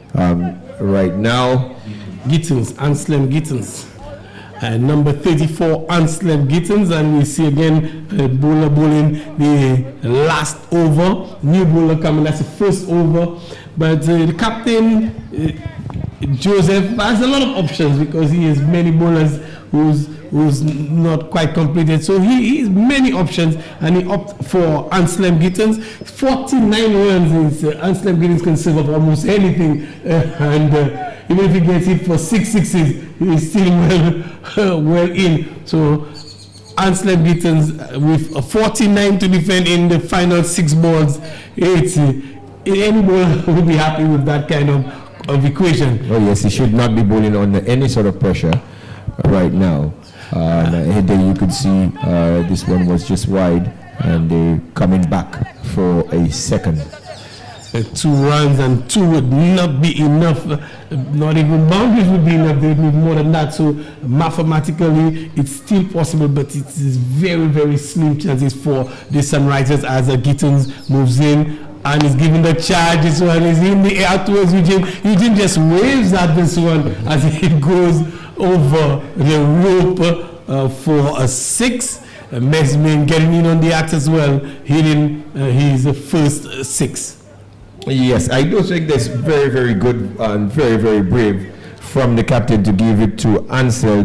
right now. Gittins, Anselm Gittins. Number 34, Anselm Gittins, and we see again bowler bowling the last over. New bowler coming, that's the first over. But the captain, Joseph, has a lot of options because he has many bowlers who's not quite completed. So he has many options, and he opted for Anselm Gittins. 49 runs is Anselm Gittins can serve of almost anything, and even if he gets it for 6 sixes, he's still well in. So Anselm Gittins with a 49 to defend in the final 6 balls. Any bowler will be happy with that kind of of equation. Oh yes, he should not be bowling under any sort of pressure right now. And there you could see this one was just wide, and they're coming back for a second. 2 runs and 2 would not be enough. Not even boundaries would be enough. They would need more than that. So mathematically, it's still possible, but it is very, very slim chances for the Sunrisers as Gittins moves in and is given the charge. This one is in the air towards Eugene. Eugene just waves at this one as it goes over the rope for a 6. Mesmin getting in on the act as well, hitting his first 6. Yes, I do think that's very, very good and very, very brave from the captain to give it to Ansel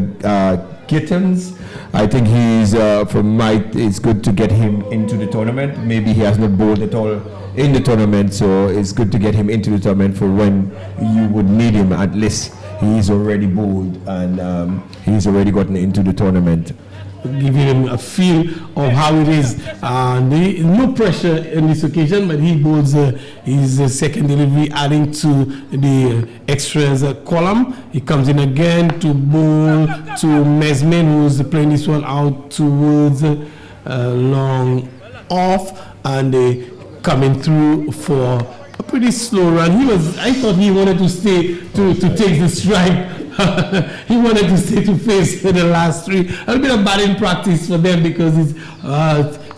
Gittins. I think he's, it's good to get him into the tournament. Maybe he has not bowled at all in the tournament, so it's good to get him into the tournament for when you would need him. At least he's already bowled and he's already gotten into the tournament. Giving him a feel of how it is. No pressure in this occasion, but he bowls his second delivery, adding to the extras column. He comes in again to bowl to Mesmin, who's playing this one out towards long off, and coming through for a pretty slow run. I thought he wanted to stay to take the strike. He wanted to stay to face the last 3. A little bit of batting practice for them, because it's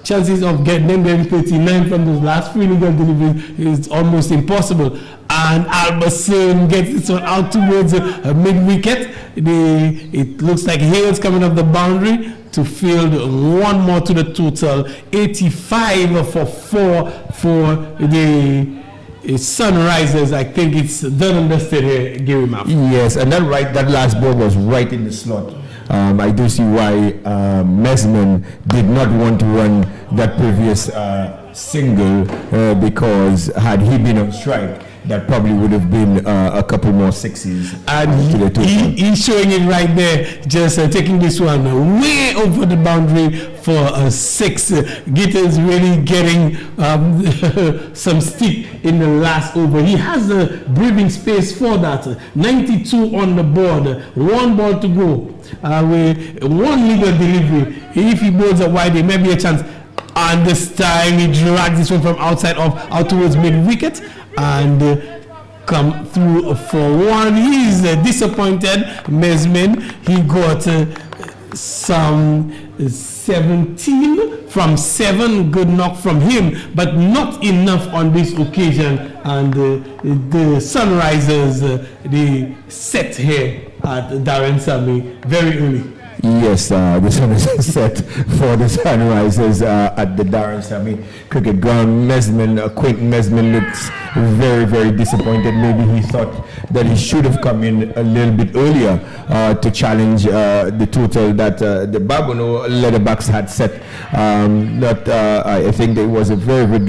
chances of getting them 39 from those last 3 legal deliveries is almost impossible. And Alberson gets this one out towards a mid-wicket. It looks like Hale's coming off the boundary to field 1 more to the total. 85 for 4 for the Sunrisers. I think it's done and dusted here, Gary Maff. Yes, and that last ball was right in the slot. I do see why Mesmin did not want to run that previous single, because had he been on strike, that probably would have been a couple more 6s. And he's showing it right there, just taking this one way over the boundary for a 6. Gittins really getting some stick in the last over. He has a breathing space for that. 92 on the board, 1 ball to go. With 1 legal delivery. If he bowls a wide, there may be a chance. And this time he drags this one from outside off out towards mid-wicket and come through for 1. He's disappointed. Mesmin, he got some 17 from 7. Good knock from him, but not enough on this occasion. And the Sunrisers, they set here at Darren Sammy very early. Yes, the sun is set for the Sunrisers at the Darren Sammy cricket ground. Quentin Mesmin looks very, very disappointed. Maybe he thought that he should have come in a little bit earlier to challenge the total that the BABONNEAU Leatherbacks had set. I think it was a very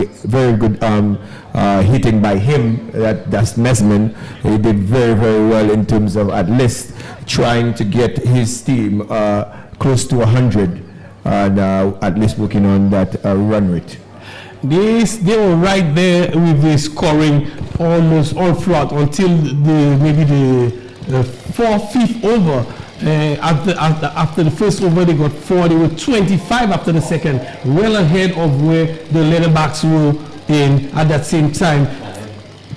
good hitting by him. That's Mesmin. He did very, very well in terms of at least trying to get his team close to 100 and at least working on that run rate. They were right there with the scoring almost all throughout until maybe the 4th, 5th over. After the first over, they got 4. They were 25 after the second, well ahead of where the Leatherbacks were in at that same time.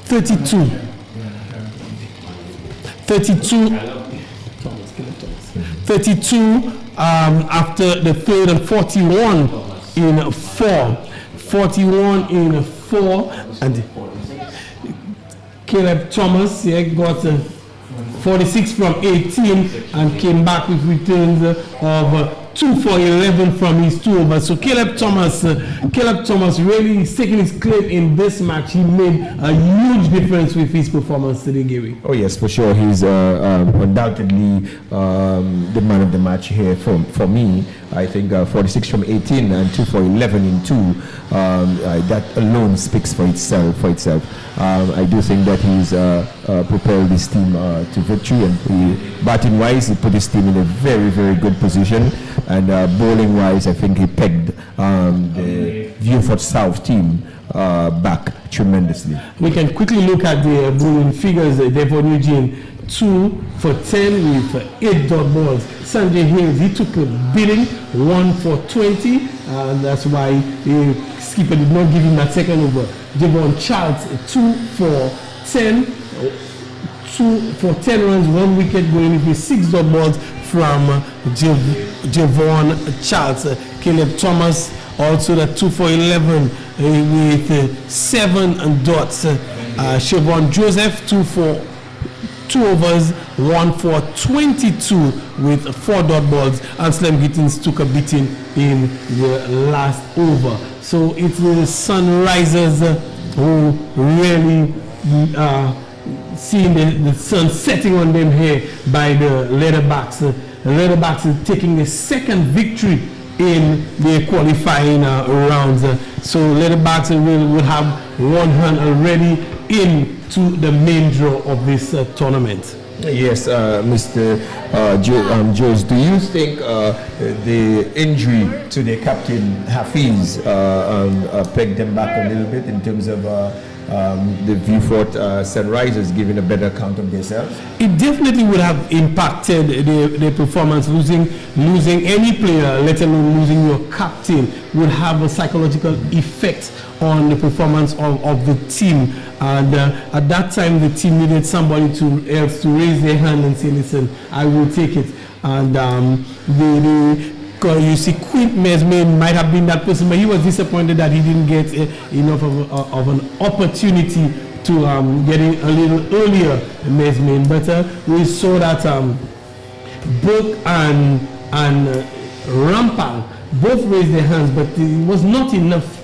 32 after the 3rd, and 41 in 4. 41 in 4, and Caleb Thomas got 46 from 18 and came back with returns of 2 for 11 from his 2 overs. So Caleb Thomas really is taking his claim in this match. He made a huge difference with his performance today, Gary. Oh yes, for sure. He's undoubtedly the man of the match here for me. I think 46 from 18 and 2 for 11 in 2. That alone speaks for itself. I do think that he's propelled this team to victory, and batting wise, he put his team in a very, very good position. And bowling wise, I think he pegged the Vieux South team back tremendously. We can quickly look at the bowling figures. Devon Eugene 2 for 10 with 8 dot balls. Sanjay Hayes, he took a beating, 1 for 20, and that's why the skipper did not give him that second over. Javon Charles 2 for 10, 2 for 10 runs, 1 wicket, going with 6 dot balls from Javon Charles. Caleb Thomas also the 2 for 11 with 7 dots. Siobhan Joseph 2 for 2 overs, 1 for 22 with 4 dot balls. And Slim Gittins took a beating in the last over. So it's the Sunrisers who really seeing the sun setting on them here by the Leatherbacks. The Leatherbacks is taking the second victory in the qualifying rounds. So Leatherbacks will have one hand already into the main draw of this tournament. Yes, Mr. Joes, do you think the injury to the captain Hafiz pegged them back a little bit in terms of the Vieux Sunrisers giving a better account of themselves? It definitely would have impacted the performance. Losing any player, let alone losing your captain, would have a psychological effect on the performance of the team. And at that time, the team needed somebody else to raise their hand and say, listen, I will take it. And you see, Quint Mesmain might have been that person, but he was disappointed that he didn't get enough of an opportunity to get in a little earlier, Mesmain. But we saw that Book and Rampal both raised their hands, but it was not enough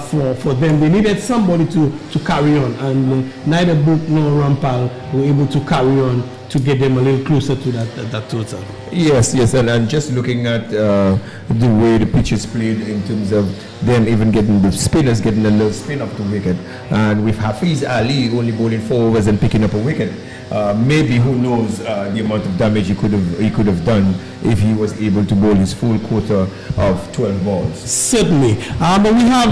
for them. They needed somebody to carry on, and neither Book nor Rampal were able to carry on to get them a little closer to that total. Yes, and just looking at the way the pitch is played in terms of them even getting the spinners getting a little spin off the wicket, and with Hafiz Ali only bowling 4 overs and picking up a wicket, maybe who knows the amount of damage he could have done if he was able to bowl his full quota of 12 balls. Certainly, but we have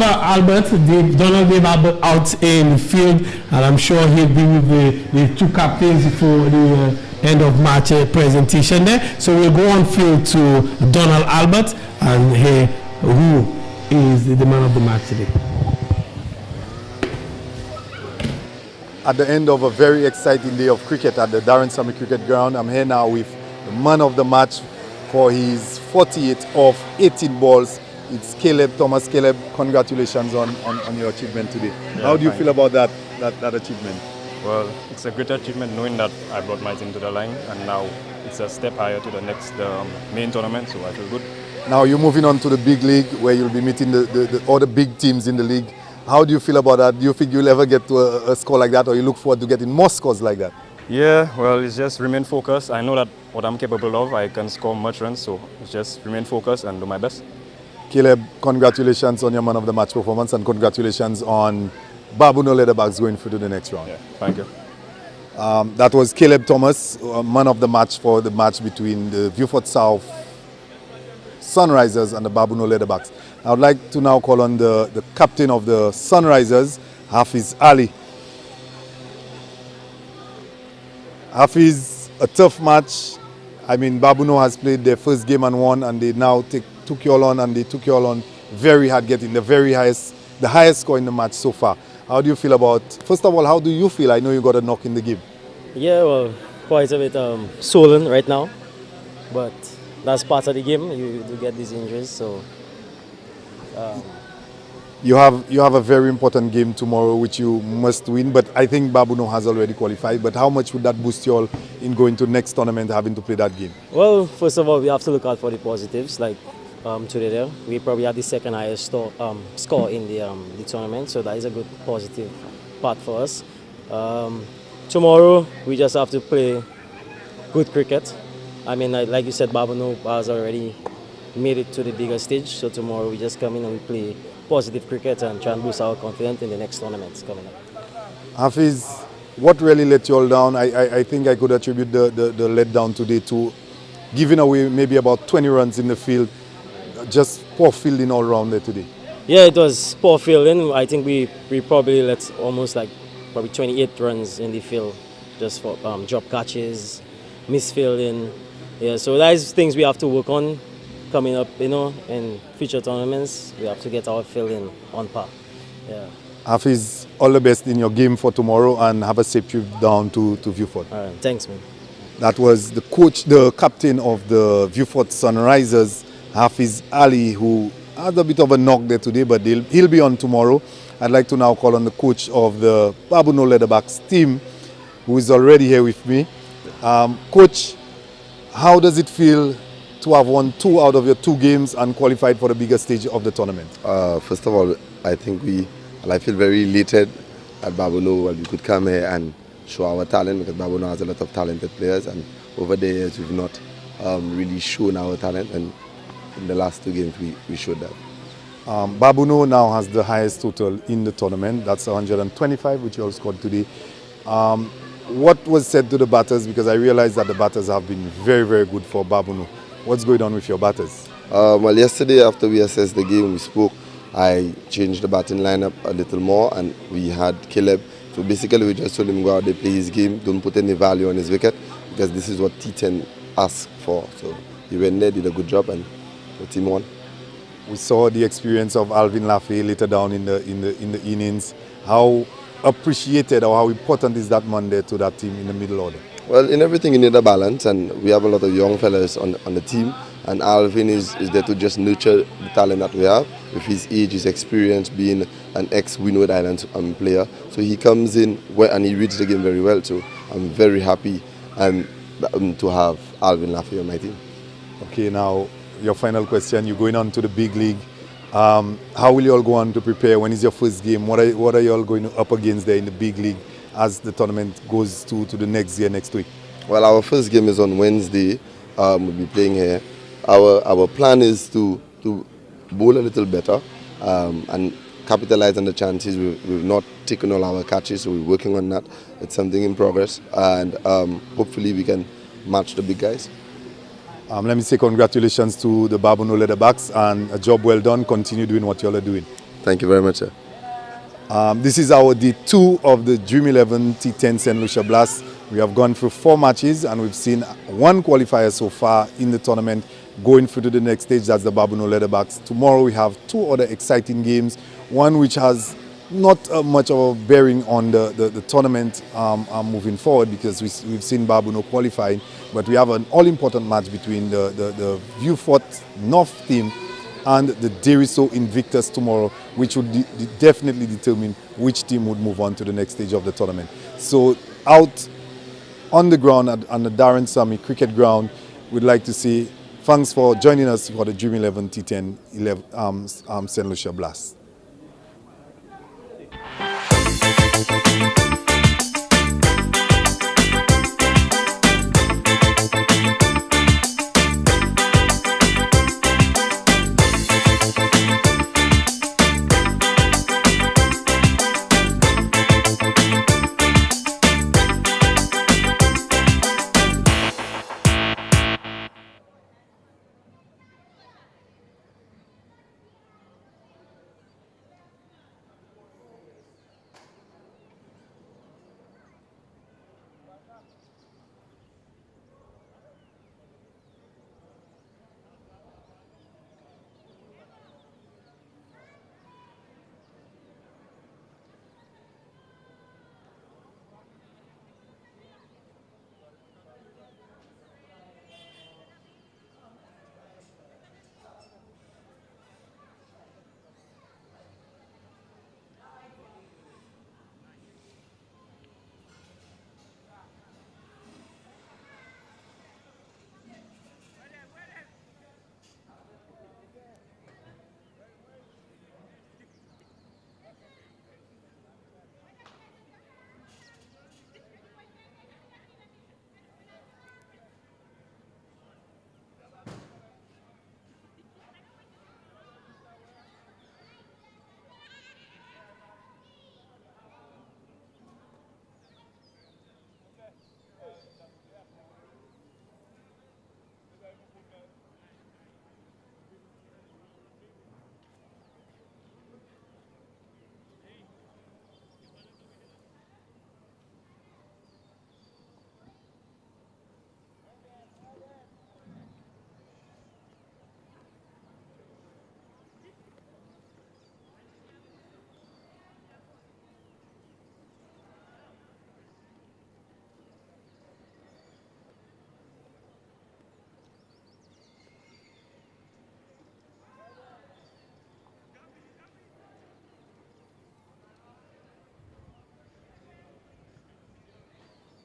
Donald Dave Albert out in the field, and I'm sure he'll be with the 2 captains for the end of March presentation there. So we'll go on field to Donald Albert and hear who is the man of the match today. At the end of a very exciting day of cricket at the Darren Sammy Cricket Ground, I'm here now with the man of the match for his 48 of 18 balls. It's Caleb Thomas. Caleb, congratulations on your achievement today. Yeah, how do you feel about that achievement? Well, it's a great achievement knowing that I brought my team to the line, and now it's a step higher to the next main tournament, so I feel good. Now you're moving on to the big league where you'll be meeting all the big teams in the league. How do you feel about that? Do you think you'll ever get to a score like that, or you look forward to getting more scores like that? Yeah, well, it's just remain focused. I know that what I'm capable of, I can score much runs, so it's just remain focused and do my best. Caleb, congratulations on your man of the match performance, and congratulations on BABONNEAU Leatherbacks going through to the next round. Yeah, thank you. That was Caleb Thomas, man of the match for the match between the Vieux South Sunrisers and the BABONNEAU Leatherbacks. I would like to now call on the captain of the Sunrisers, Hafiz Ali. Hafiz, a tough match. I mean, BABONNEAU has played their first game and won, and they now took you all on, and they took you all on very hard, getting the highest score in the match so far. How do you feel about, first of all, how do you feel? I know you got a knock in the game. Yeah, well, quite a bit swollen right now, but that's part of the game. You do get these injuries, so. You have a very important game tomorrow, which you must win, but I think BABONNEAU has already qualified. But how much would that boost you all in going to the next tournament, having to play that game? Well, first of all, we have to look out for the positives. Like today, there we probably had the second highest score in the tournament, so that is a good positive part for us. Tomorrow, we just have to play good cricket. I mean, like you said, BABONNEAU has already made it to the bigger stage, so tomorrow we just come in and we play positive cricket and try and boost our confidence in the next tournaments coming up. Hafiz, what really let you all down? I think I could attribute the letdown today to giving away maybe about 20 runs in the field, just poor fielding all round there today. Yeah, it was poor fielding. I think we probably let almost like probably 28 runs in the field just for drop catches, misfielding. Yeah, so that is things we have to work on coming up, in future tournaments. We have to get our fielding on par. Yeah. Hafiz, all the best in your game for tomorrow and have a safe trip down to Viewfort. All right, thanks, man. That was the coach, the captain of the Viewfort Sunrisers, Hafiz Ali, who had a bit of a knock there today, but he'll be on tomorrow. I'd like to now call on the coach of the BABONNEAU Leatherbacks team, who is already here with me. Coach, how does it feel to have won 2 out of your 2 games and qualified for the bigger stage of the tournament? First of all, I think I feel very elated at BABONNEAU. We could come here and show our talent, because BABONNEAU has a lot of talented players, and over the years we've not really shown our talent, and in the last 2 games we showed that. BABONNEAU now has the highest total in the tournament. That's 125, which you all scored today. What was said to the batters? Because I realized that the batters have been very, very good for BABONNEAU. What's going on with your batters? Well, yesterday after we assessed the game, we spoke. I changed the batting lineup a little more, and we had Caleb. So basically we just told him go out there, play his game, don't put any value on his wicket, because this is what T10 asked for. So he went there, did a good job, and the team won. We saw the experience of Alvin Lafay later down in the innings. How appreciated or how important is that man there to that team in the middle order? Well, in everything you need a balance, and we have a lot of young fellas on the team, and Alvin is there to just nurture the talent that we have with his age, his experience, being an ex-Windward Islands player. So he comes in and he reads the game very well. So I'm very happy to have Alvin Lafay on my team. Okay, now your final question. You're going on to the big league. How will you all go on to prepare? When is your first game? What are you all going up against there in the big league as the tournament goes to the next year, next week? Well, our first game is on Wednesday. We'll be playing here. Our plan is to bowl a little better and capitalize on the chances. We've not taken all our catches, so we're working on that. It's something in progress, and hopefully we can match the big guys. Let me say congratulations to the BABONNEAU Leatherbacks, and a job well done. Continue doing what you all are doing. Thank you very much, sir. This is our day 2 of the Dream 11 T10 St. Lucia Blast. We have gone through 4 matches, and we've seen 1 qualifier so far in the tournament going through to the next stage. That's the BABONNEAU Leatherbacks. Tomorrow we have 2 other exciting games, one which has not much of a bearing on the tournament moving forward, because we've seen BABONNEAU qualifying, but we have an all-important match between the Viewfort North team and the Deriso Invictus tomorrow, which would definitely determine which team would move on to the next stage of the tournament. So out on the ground on the Darren Sammy cricket ground, we'd like to say thanks for joining us for the Dream 11 T10 St. Lucia Blast.